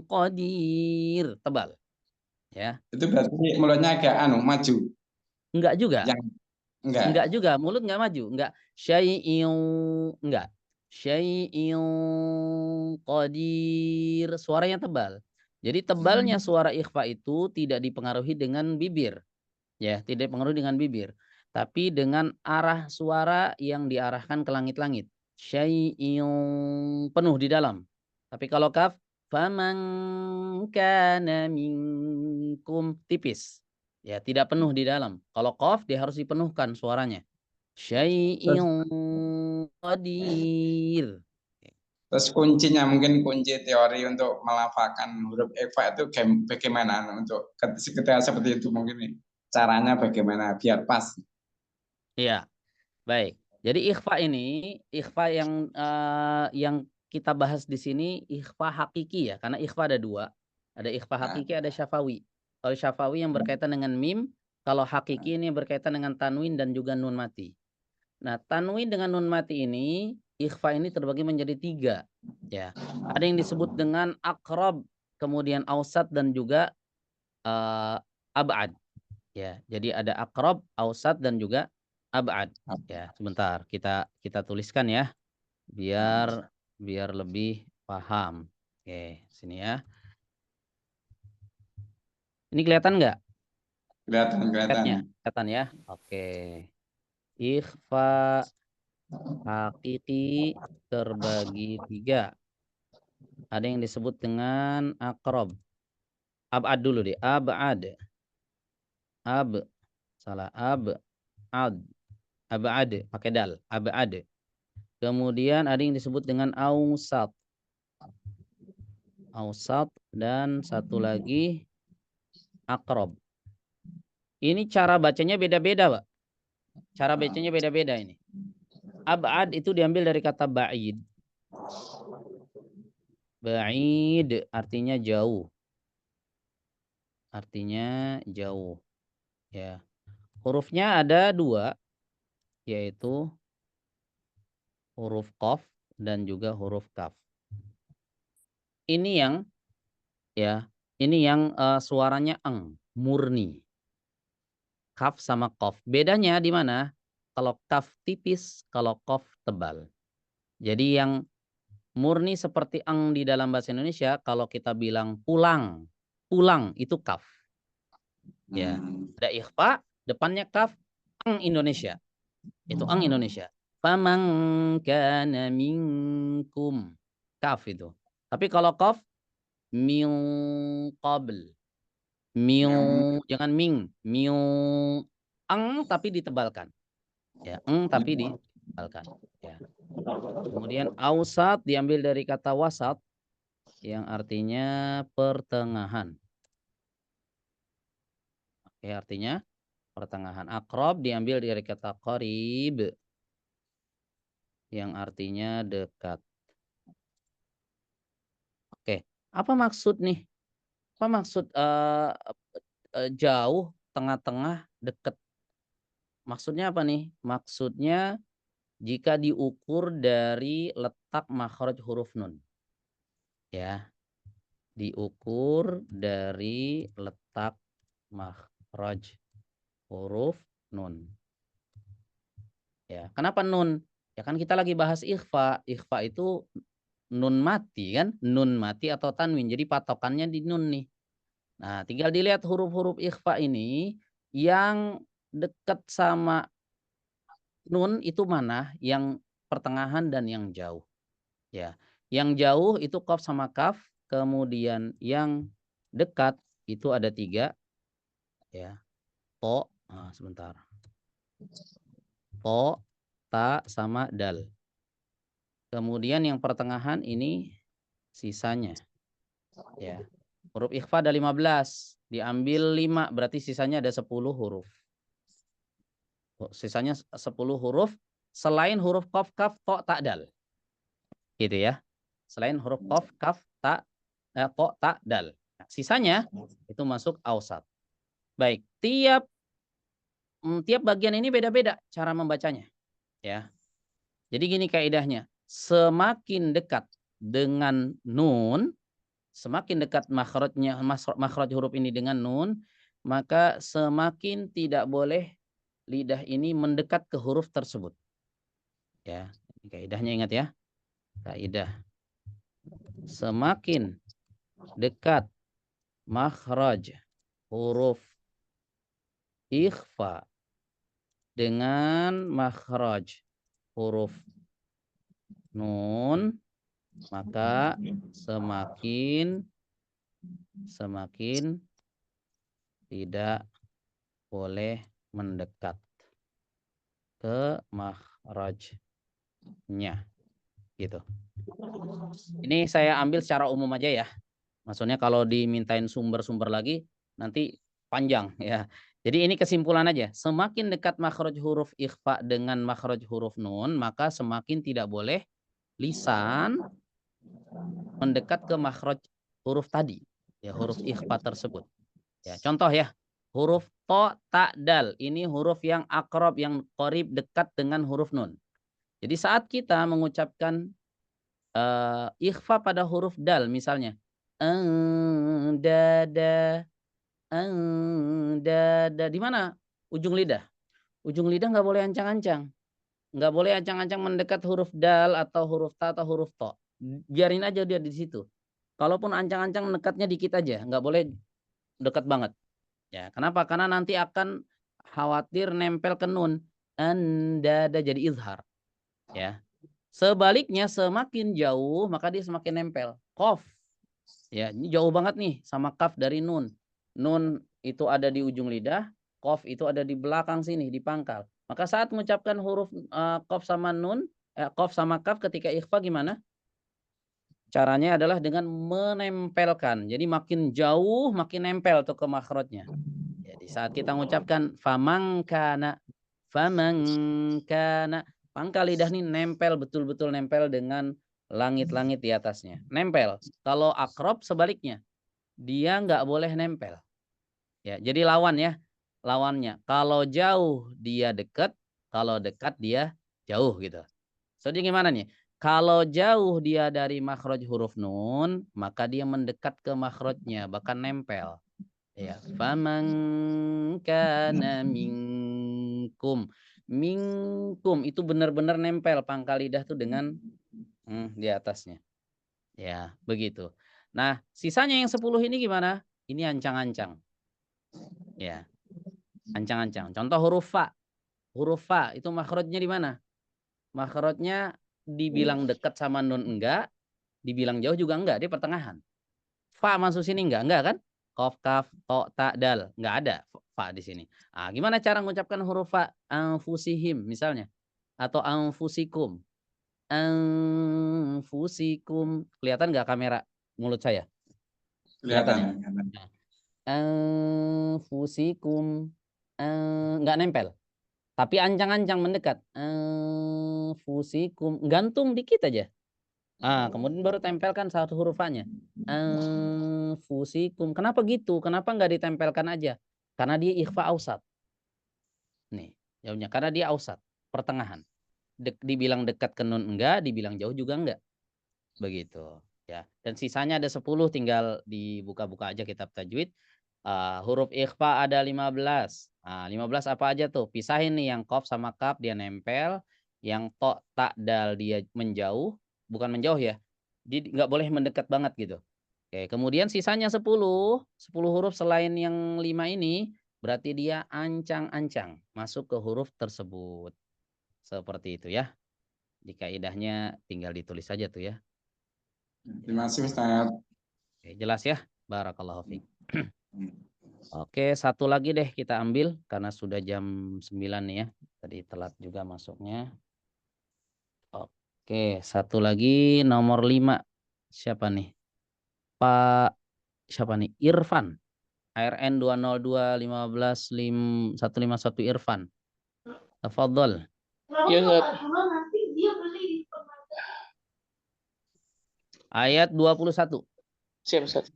qadir, tebal. Ya, Itu berarti mulutnya agak maju. nggak juga. Yang enggak. Enggak juga, mulut enggak maju, enggak syai'in, enggak. Syai'in qadir, suaranya tebal. Jadi tebalnya suara ikhfa itu tidak dipengaruhi dengan bibir. Ya, tidak dipengaruhi dengan bibir, tapi dengan arah suara yang diarahkan ke langit-langit. Syai'in penuh di dalam. Tapi kalau kaf, faman kana minkum tipis. Ya, tidak penuh di dalam. Kalau qaf dia harus dipenuhkan suaranya. Terus, Syai'in qadir. terus kuncinya mungkin kunci teori untuk melafalkan huruf ikhfa itu bagaimana untuk ketika seperti itu mungkin nih, caranya bagaimana biar pas. Iya, baik. Jadi ikhfa yang kita bahas di sini ikhfa hakiki ya, karena ikhfa ada dua. Ada ikhfa Nah, hakiki, ada syafawi. Kalau syafawi yang berkaitan dengan mim, kalau hakiki ini berkaitan dengan tanwin dan juga nun mati. Nah, tanwin dengan nun mati ini, ikhfa ini terbagi menjadi 3. Ya, ada yang disebut dengan akrab, kemudian ausat dan juga ab'ad. Ya, jadi ada akrab, ausat dan juga ab'ad. Ya, sebentar kita tuliskan ya, biar lebih paham. Oke, sini ya. Ini kelihatan nggak? kelihatan. Kelihatan ya. Oke. Ikhfa hakiki terbagi 3. Ada yang disebut dengan akrab. Ab'ad dulu deh. Ab'ad. Salah. Ab'ad. Ab'ad. Pakai dal. Ab'ad. Kemudian ada yang disebut dengan ausat. Ausat dan satu lagi akrab. Ini cara bacanya beda-beda, Pak. Cara bacanya beda-beda ini. Ab'ad itu diambil dari kata ba'id. Ba'id artinya jauh. Artinya jauh. Ya. Hurufnya ada 2, yaitu huruf qaf dan juga huruf kaf. Ini yang suaranya eng, murni. Kaf sama qaf. Bedanya di mana? Kalau kaf tipis, kalau qaf tebal. Jadi yang murni seperti eng di dalam bahasa Indonesia, kalau kita bilang pulang itu kaf. Ya, ada ikhfa, depannya kaf, eng Indonesia. Itu eng Indonesia. Faman kana minkum. Kaf itu. Tapi kalau qaf, min qabl. Jangan ming. Eng tapi ditebalkan. Ya, eng tapi ditebalkan. Ya. Kemudian ausat diambil dari kata wasat yang artinya pertengahan. Oke, artinya pertengahan. Akrab diambil dari kata qarib yang artinya dekat. Oke, apa maksud nih? Apa maksud jauh, tengah-tengah, dekat? Maksudnya apa nih? Maksudnya jika diukur dari letak makhraj huruf nun. Ya, diukur dari letak makhraj huruf nun. Ya, kenapa nun? Ya kan kita lagi bahas ikhfa. Ikhfa itu nun mati kan? Nun mati atau tanwin. Jadi patokannya di nun nih. Nah, tinggal dilihat huruf-huruf ikhfa ini yang dekat sama nun itu mana? Yang pertengahan dan yang jauh. Ya, yang jauh itu qaf sama kaf, kemudian yang dekat itu ada 3 ya. To, sebentar. To, ta sama dal. Kemudian yang pertengahan ini sisanya ya. Huruf ikhfa ada 15, diambil 5 berarti sisanya ada 10 huruf. Sisanya 10 huruf selain huruf qaf, kaf, to, ta, dal. Gitu ya. Selain huruf qaf, kaf, ta, to, ta, dal. Nah, sisanya itu masuk ausat. Baik, tiap bagian ini beda-beda cara membacanya ya. Jadi gini kaidahnya, semakin dekat dengan nun, semakin dekat makhraj huruf ini dengan nun, maka semakin tidak boleh lidah ini mendekat ke huruf tersebut. Ya, ini kaidahnya ingat ya. Kaidah. Semakin dekat makhraj huruf ikhfa dengan makhraj huruf nun, maka semakin tidak boleh mendekat ke makhrajnya gitu. Ini saya ambil secara umum aja ya. Maksudnya kalau dimintain sumber-sumber lagi nanti panjang ya. Jadi ini kesimpulan aja. Semakin dekat makhraj huruf ikhfa dengan makhraj huruf nun, maka semakin tidak boleh lisan mendekat ke makhraj huruf tadi, ya huruf ikhfa tersebut. Ya, contoh ya. Huruf to, ta, dal. Ini huruf yang akrab, yang qarib, dekat dengan huruf nun. Jadi saat kita mengucapkan ikhfa pada huruf dal misalnya. Dada. Dada. Di mana? Ujung lidah. Ujung lidah nggak boleh ancang-ancang. Nggak boleh ancang-ancang mendekat huruf dal atau huruf ta atau huruf to. Biarin aja dia di situ. Kalaupun ancang-ancang mendekatnya dikit aja. Nggak boleh dekat banget. Ya, kenapa? Karena nanti akan khawatir nempel ke nun. Dada jadi izhar. Ya. Sebaliknya semakin jauh maka dia semakin nempel. Qaf. Ya, ini jauh banget nih sama kaf dari nun. Nun itu ada di ujung lidah, qaf itu ada di belakang sini di pangkal. Maka saat mengucapkan huruf qaf sama nun, qaf sama kaf ketika ikhfa gimana? Caranya adalah dengan menempelkan. Jadi makin jauh makin nempel tuh ke makhrajnya. Jadi saat kita mengucapkan famangkana, pangkal lidah nih nempel, betul-betul nempel dengan langit-langit di atasnya. Nempel. Kalau akrab sebaliknya, dia nggak boleh nempel. Ya, jadi lawan ya, lawannya. Kalau jauh dia dekat, kalau dekat dia jauh gitu. Jadi gimana nih? Kalau jauh dia dari makhraj huruf nun, maka dia mendekat ke makhrajnya, bahkan nempel. Ya, faman kana minkum. Minkum itu benar-benar nempel pangkal lidah tuh dengan di atasnya. Ya, begitu. Nah, sisanya yang 10 ini gimana? Ini ancang-ancang. Ya. Ancang-ancang. Contoh huruf fa. Huruf fa itu makhrajnya di mana? Makhrajnya dibilang dekat sama nun enggak, dibilang jauh juga enggak, dia pertengahan. Fa masuk sini enggak kan? Qaf, kaf, to, ta, dal, enggak ada fa di sini. Ah, gimana cara mengucapkan huruf fa? Anfusihim misalnya atau anfusikum. Anfusikum. Kelihatan enggak kamera mulut saya? Kelihatan. Nah, anfusikum. Enggak nempel. Tapi ancang-ancang mendekat. Fusikum. Gantung dikit aja. Kemudian baru tempelkan satu huruf A-nya. Fusikum. Kenapa gitu? Kenapa nggak ditempelkan aja? Karena dia ikhfa ausat. Nih, jawabnya. Karena dia ausat. Pertengahan. Dibilang dekat ke nun enggak, dibilang jauh juga enggak. Begitu. Ya. Dan sisanya ada 10, tinggal dibuka-buka aja kitab tajwid. Huruf ikhfa ada 15. 15 apa aja tuh? Pisahin nih, yang qaf sama kaf dia nempel, yang to, ta, dal dia menjauh, bukan menjauh ya. Dia nggak boleh mendekat banget gitu. Oke, kemudian sisanya 10 huruf selain yang 5 ini berarti dia ancang-ancang masuk ke huruf tersebut. Seperti itu ya. Di kaidahnya tinggal ditulis saja tuh ya. Terima kasih Ustaz. Oke, jelas ya? Barakallahu fiik. Oke, satu lagi deh kita ambil karena sudah jam 9 nih ya. Tadi telat juga masuknya. Oke, satu lagi nomor 5. Siapa nih? Pak siapa nih? Irfan. ARN 202155151 Irfan. Tafadhol. Ya, Ustaz. Ayat 21. Siap, Ustaz.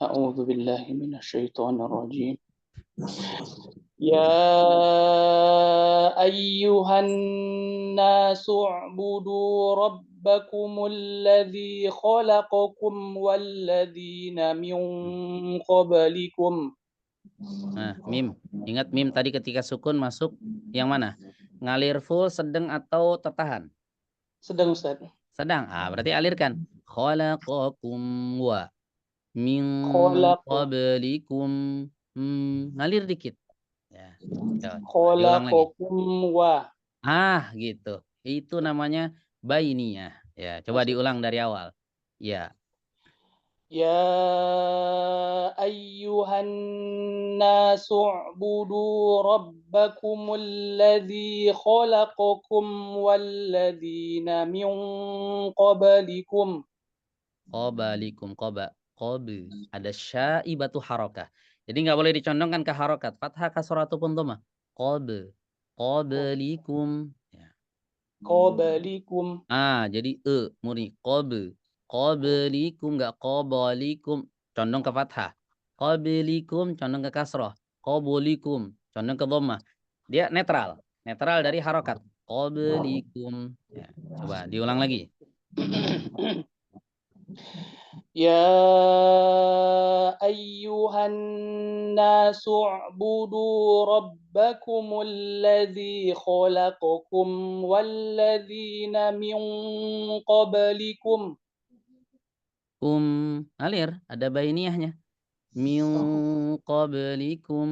A'udzu billahi minasyaitonir rajim. Ya ayyuhan nasu u'budu rabbakumul ladzi khalaqakum walladzina min qablikum. Nah, mim. Ingat mim tadi ketika sukun masuk yang mana? Ngalir full, sedang atau tertahan? Sedang, Ustaz. Sedang. Berarti alirkan. Khalaqakum wa min qablikum. Ngalir dikit. Ya. Diulang lagi. Khalaqakum wa. Gitu. Itu namanya bainiyah. Ya, coba diulang dari awal. Ya. Ya ayyuhan nasu u'budu rabbakumul ladzi khalaqakum walladzina min qablikum. Qabalikum qabl. Ada syaibatu harakah. Jadi nggak boleh dicondongkan ke harokat. Fathah kasrah ataupun dhamma. Qablikum. Ya. Qablikum. Jadi murni qablikum nggak qabalikum, condong ke fathah. Qablikum condong ke kasrah. Qablikum condong ke dhammah. Dia netral dari harokat. Qablikum. Ya, coba diulang lagi. Ya ayyuhan nasu u'budu rabbakumul ladzi khalaqakum walladzina min qablikum. Alir, ada bainiyahnya. Min qablikum.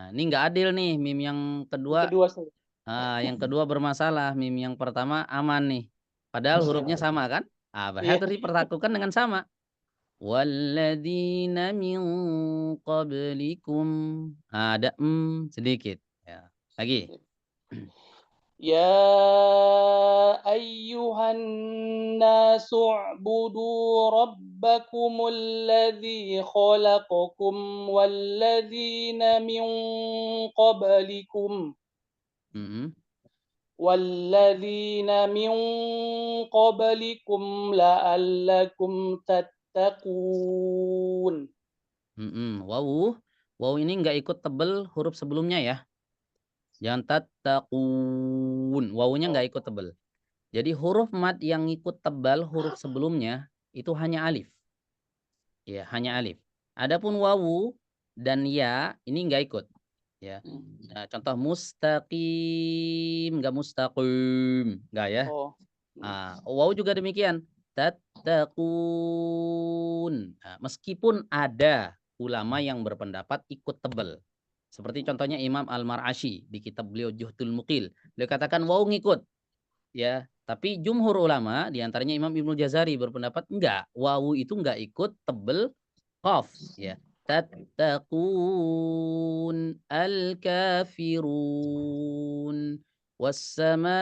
Ini nggak adil nih, mim yang kedua. Yang kedua bermasalah, mim yang pertama aman nih. Padahal hurufnya sama kan? Harus diperlakukan dengan sama. Walladzina min qablikum. Ada sedikit. Ya. Lagi. Ya ayyuhan nasu u'budu rabbakumul ladzi khalaqakum walladzina min qablikum. Walladzina min qablikum la'allakum tattaqun. Wawu ini nggak ikut tebel huruf sebelumnya ya. Jangan tattaqun. Wawunya nggak ikut tebel. Jadi huruf mad yang ikut tebal huruf sebelumnya itu hanya alif. Ya, hanya alif. Adapun wawu dan ya ini nggak ikut. Ya. Nah, contoh mustaqim, nggak mustaqim, nggak ya. Wawu juga demikian. Tattaqun. Meskipun ada ulama yang berpendapat ikut tebal. Seperti contohnya Imam Al-Mar'ashi di kitab beliau Juhdul Muqil. Beliau katakan wawu ngikut. Ya, tapi jumhur ulama diantaranya Imam Ibnu Jazari berpendapat enggak, wawu itu enggak ikut tebel qaf. Ya. Tattaqun al-kafirun was-sama'i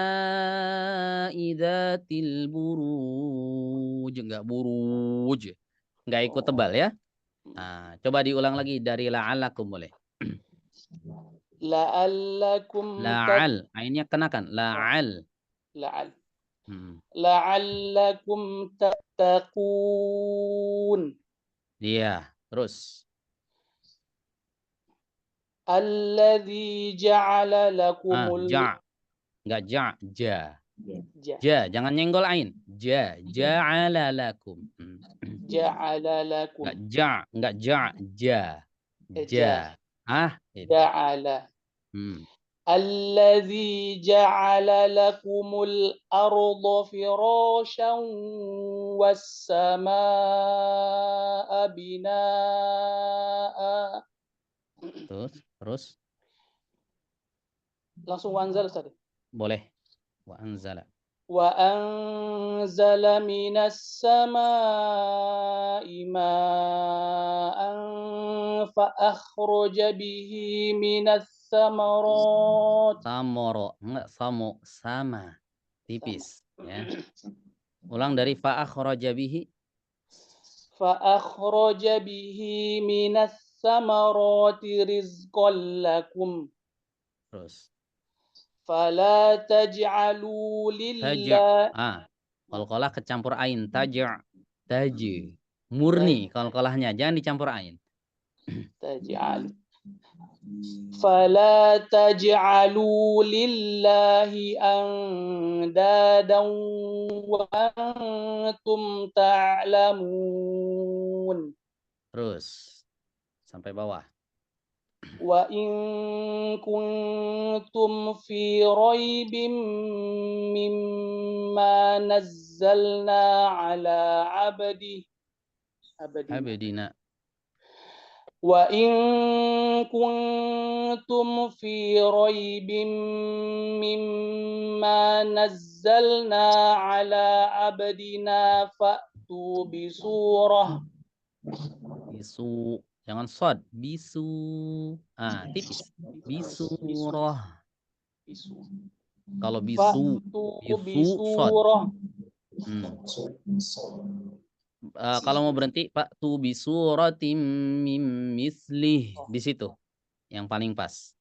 dzatil buruj. Enggak buruj. Enggak ikut tebal ya. Coba diulang lagi dari la'alakum boleh. La'allakum ainnya kenakan la'al. La'allakum tattaqun. Iya, terus. Alladzi ja'ala lakumul enggak jangan nyenggol ain. Ja'ala lakum. Ja'ala lakum. Enggak Ja'ala. Alladzi ja'ala lakumul arda firasyan was samaa'a binaa'a. Terus. Langsung wanzal Ustaz. Boleh. Wa anzala. وأنزل من السماء ماء فأخرج به من الثمرات Samoro, enggak sama, tipis ya. Ulang dari fa akhraja bihi. فأخرج به من الثمرات رزقا لكم Terus فلا تجعلوا taja. لله Qalqalah kecampur ain, taja. Murni qalqalahnya, jangan dicampur ain. تجعل فلا تجعلوا لله أندادا وأنتم تعلمون Terus sampai bawah. وإن كنتم في ريب مما نزلنا على عبدنا Abedina. وإن كنتم في ريب مما نزلنا على عبدنا فأتوا بسورة Bisu, jangan sod. Bisu. Tipis. Bisurah. Kalau bisu, فأتوا bisu sod. بسورة Kalau mau berhenti, Pak, tu bisuratim mim mislih di situ. Yang paling pas.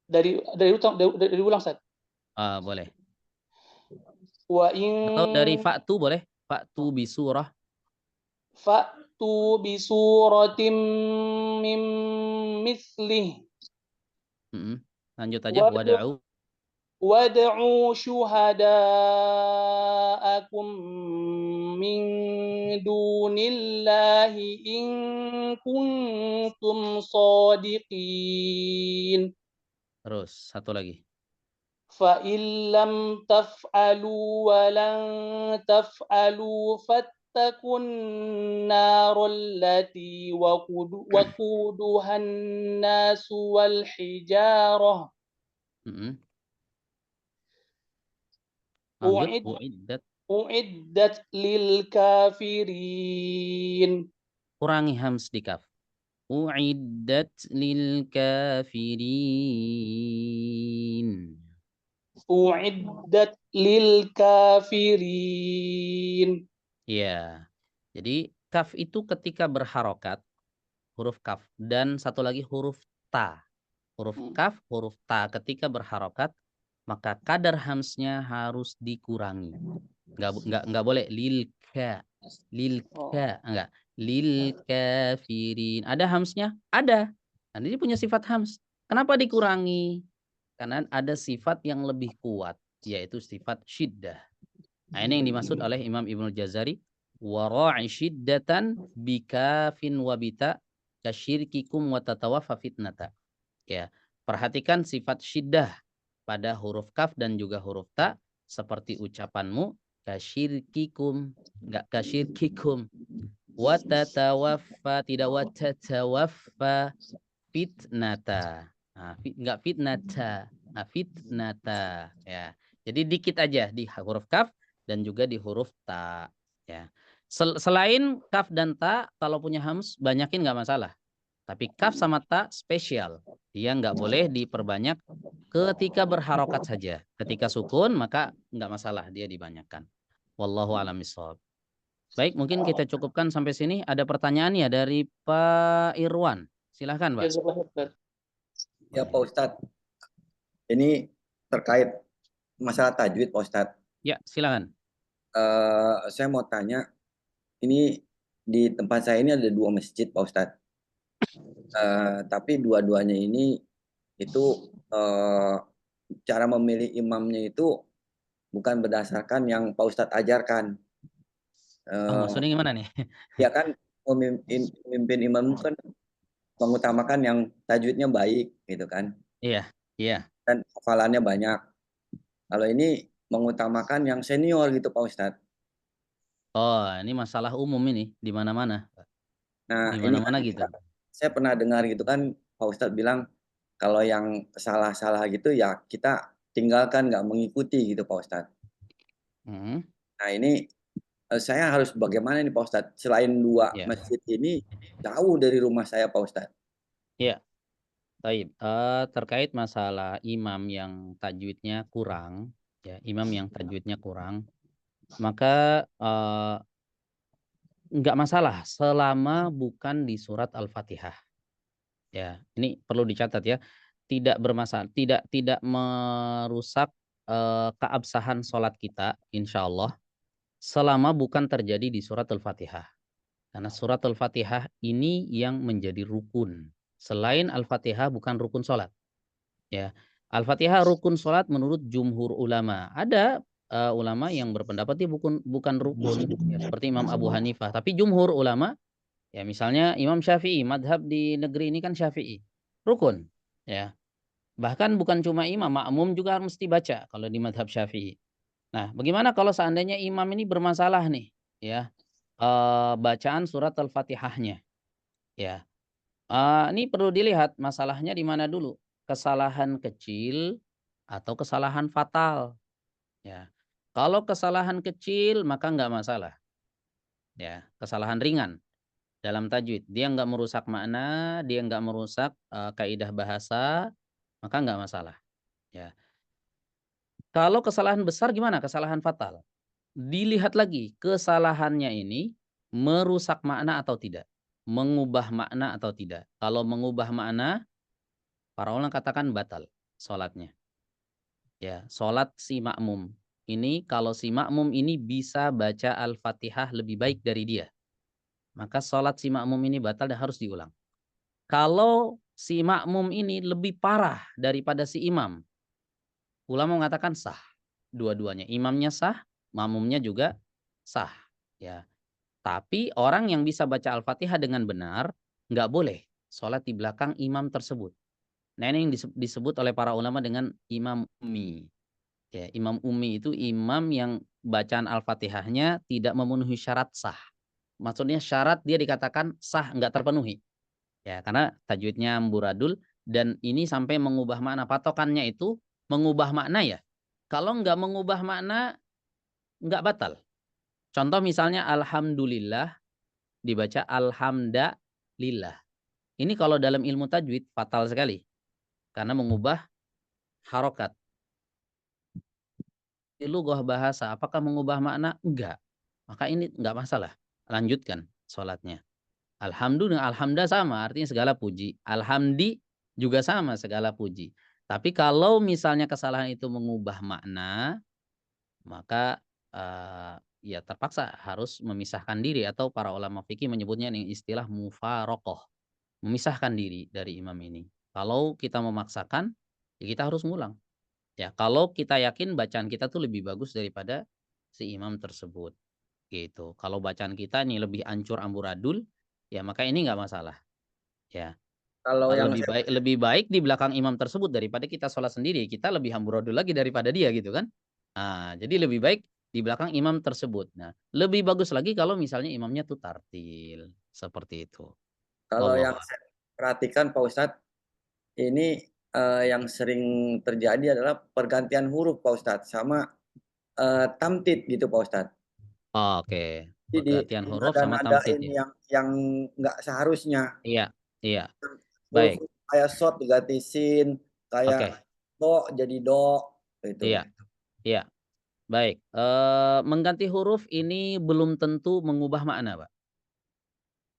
dari ulang Ustaz. Boleh. Wa Atau dari in fa'tu boleh? Fa'tu bisurah. fa'tu bi suratim mim mislih Lanjut aja. Wada'u. wad'u syuhada'akum min dunillahi in kuntum shadiqin. Terus satu lagi. فَإِن لَّمْ تَفْعَلُوا وَلَن تَفْعَلُوا فَاتَّقُوا النَّارَ الَّتِي وَقُودُهَا النَّاسُ وَالْحِجَارَةُ Lanjut. أُعِدَّتْ لِلْكَافِرِينَ. Kurangi hams di kaf. U'iddat lil kafirin. U'iddat lil kafirin. Iya. Jadi kaf itu ketika berharokat, huruf kaf, dan satu lagi huruf ta. Huruf kaf, huruf ta ketika berharokat, maka kadar hamsnya harus dikurangi. Enggak boleh lil ka, enggak. Lil kafirin. Ada hamsnya? Ada. Nah, ini punya sifat hams. Kenapa dikurangi? Karena ada sifat yang lebih kuat, yaitu sifat syiddah. Nah, ini yang dimaksud oleh Imam Ibnu Jazari. Wara'i syiddatan bikafin wabita kasyirkikum watatawaffa fitnata. Ya, perhatikan sifat syiddah pada huruf kaf dan juga huruf ta seperti ucapanmu kasyirkikum, enggak kasyirkikum. Watatawaffa, tidak watatawaffa fitnata. Enggak fitnata, fitnata ya. Jadi dikit aja di huruf kaf dan juga di huruf ta ya. Selain kaf dan ta kalau punya hams banyakin enggak masalah. Tapi kaf sama ta spesial. Dia enggak boleh diperbanyak ketika berharokat saja. Ketika sukun maka enggak masalah dia dibanyakan. Wallahu a'lam bishawab. Baik, mungkin kita cukupkan sampai sini. Ada pertanyaan ya dari Pak Irwan. Silahkan, Pak. Ya Pak Ustadz, ini terkait masalah tajwid Pak Ustadz. Ya, silakan. Saya mau tanya, ini di tempat saya ini ada 2 masjid Pak Ustadz. Tapi dua-duanya ini itu cara memilih imamnya itu bukan berdasarkan yang Pak Ustadz ajarkan. Maksudnya gimana nih? Ya kan pemimpin imam kan mengutamakan yang tajwidnya baik gitu kan. Iya. Dan hafalannya banyak. Kalau ini mengutamakan yang senior gitu Pak Ustadz. Oh, ini masalah umum ini di mana-mana. Nah, Di ini mana-mana kan gitu. saya pernah dengar gitu kan Pak Ustadz bilang Kalau yang salah-salah gitu ya kita tinggalkan, nggak mengikuti gitu Pak Ustadz. Hmm, Nah ini saya harus bagaimana nih Pak Ustadz? Selain 2 ya, masjid ini jauh dari rumah saya Pak Ustadz. ya. Baik, terkait masalah imam yang tajwidnya kurang, ya, imam yang tajwidnya kurang, maka nggak masalah selama bukan di surat Al-Fatihah. Ya, ini perlu dicatat ya. Tidak bermasalah, tidak merusak keabsahan sholat kita, insya Allah, selama bukan terjadi di surat Al-Fatihah. Karena surat Al-Fatihah ini yang menjadi rukun. Selain Al-Fatihah bukan rukun sholat. Ya, Al-Fatihah rukun sholat menurut jumhur ulama. Ada ulama yang berpendapat dia bukan rukun, ya, seperti Imam Abu Hanifah. Tapi jumhur ulama, ya misalnya Imam Syafi'i, madhab di negeri ini kan Syafi'i, rukun. Ya, bahkan bukan cuma imam, makmum juga mesti baca kalau di madhab Syafi'i. Nah, bagaimana kalau seandainya imam ini bermasalah nih, ya, bacaan surat Al-Fatihahnya, ya. Ini perlu dilihat masalahnya di mana dulu, kesalahan kecil atau kesalahan fatal, ya. Kalau kesalahan kecil maka nggak masalah, ya, kesalahan ringan dalam tajwid, dia nggak merusak makna, dia nggak merusak kaidah bahasa, maka nggak masalah, ya. Kalau kesalahan besar gimana? Kesalahan fatal. Dilihat lagi kesalahannya ini merusak makna atau tidak, mengubah makna atau tidak. Kalau mengubah makna, para ulama katakan batal sholatnya. Ya, sholat si makmum. Ini kalau si makmum ini bisa baca Al-Fatihah lebih baik dari dia, maka sholat si makmum ini batal dan harus diulang. Kalau si makmum ini lebih parah daripada si imam, ulama mengatakan sah. Dua-duanya, imamnya sah, makmumnya juga sah. Ya, tapi orang yang bisa baca Al-Fatihah dengan benar nggak boleh sholat di belakang imam tersebut. Nah, ini yang disebut oleh para ulama dengan imam ummi. Ya, imam ummi itu imam yang bacaan Al-Fatihahnya tidak memenuhi syarat sah. Maksudnya syarat dia dikatakan sah nggak terpenuhi. Ya, karena tajwidnya amburadul dan ini sampai mengubah makna. Patokannya itu mengubah makna ya. Kalau nggak mengubah makna nggak batal. Contoh misalnya alhamdulillah dibaca alhamdulillah. Ini kalau dalam ilmu tajwid fatal sekali karena mengubah harokat. Di lughah bahasa apakah mengubah makna? Enggak. Maka ini enggak masalah. Lanjutkan sholatnya. Alhamdulillah, alhamdulillah sama artinya segala puji. Alhamdi juga sama segala puji. Tapi kalau misalnya kesalahan itu mengubah makna, maka ya terpaksa harus memisahkan diri atau para ulama fikih menyebutnya dengan istilah mufarokoh, memisahkan diri dari imam ini. Kalau kita memaksakan, ya kita harus ngulang. Ya, kalau kita yakin bacaan kita tuh lebih bagus daripada si imam tersebut, gitu. Kalau bacaan kita ini lebih ancur amburadul, ya maka ini nggak masalah. Ya, Kalau yang saya lebih baik di belakang imam tersebut daripada kita sholat sendiri. Kita lebih amburadul lagi daripada dia, gitu kan? Nah, jadi lebih baik di belakang imam tersebut. Nah, lebih bagus lagi kalau misalnya imamnya tuh tartil, seperti itu. kalau yang Wallahu a'lam. saya perhatikan Pak Ustadz, ini yang sering terjadi adalah pergantian huruf Pak Ustadz sama tamtid gitu Pak Ustadz. Oke, Jadi pergantian di huruf sama nada-nada tamtid ini ya. yang nggak seharusnya. Iya, iya. Huruf Baik. kayak shot diganti sin, kayak Oke. do jadi do gitu. Iya, iya. Baik. Mengganti huruf ini belum tentu mengubah makna, Pak.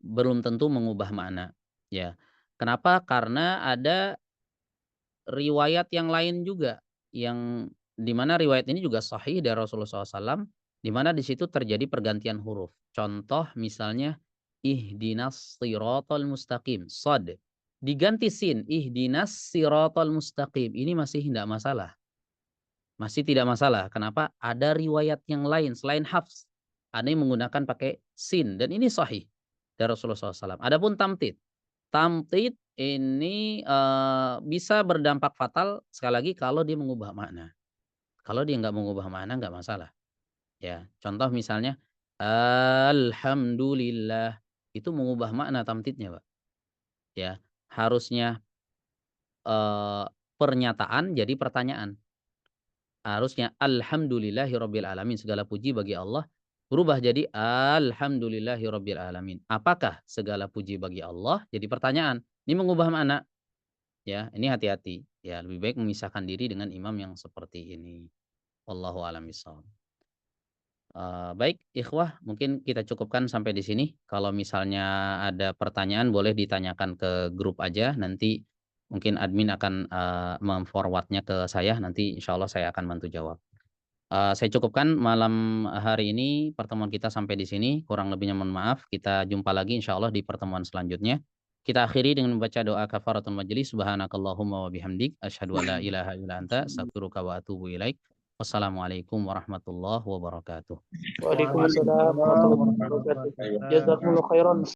Belum tentu mengubah makna. Ya. Kenapa? Karena ada riwayat yang lain juga yang di mana riwayat ini juga sahih dari Rasulullah SAW, di mana di situ terjadi pergantian huruf. Contoh misalnya ihdinas siratal mustaqim, shad diganti sin, ihdinas siratal mustaqim. Ini masih tidak masalah. Masih tidak masalah. Kenapa? Ada riwayat yang lain selain Hafs. Ada yang menggunakan pakai sin dan ini sahih dari Rasulullah SAW. Adapun tamtid. Tamtid ini bisa berdampak fatal sekali lagi kalau dia mengubah makna. Kalau dia nggak mengubah makna nggak masalah. Ya, contoh misalnya alhamdulillah itu mengubah makna tamtidnya, Pak. Ya, harusnya pernyataan jadi pertanyaan. Harusnya alhamdulillahirabbil alamin, segala puji bagi Allah, berubah jadi alhamdulillahirabbil alamin. Apakah segala puji bagi Allah? Jadi pertanyaan. Ini mengubah makna. Ya, ini hati-hati. Ya, lebih baik memisahkan diri dengan imam yang seperti ini. Wallahu a'lam bishawab. Baik, ikhwah, mungkin kita cukupkan sampai di sini. Kalau misalnya ada pertanyaan boleh ditanyakan ke grup aja. Nanti mungkin admin akan memforwardnya ke saya. Nanti insya Allah saya akan bantu jawab. Saya cukupkan malam hari ini pertemuan kita sampai di sini. Kurang lebihnya mohon maaf. Kita jumpa lagi insya Allah di pertemuan selanjutnya. Kita akhiri dengan membaca doa kafaratul majelis. Subhanakallahumma wa bihamdik. Asyhadu an la ilaha illa anta. Astaghfiruka wa atubu ilaik. Wassalamualaikum warahmatullahi wabarakatuh. Waalaikumsalam warahmatullahi wabarakatuh. Jazakumullah khairan.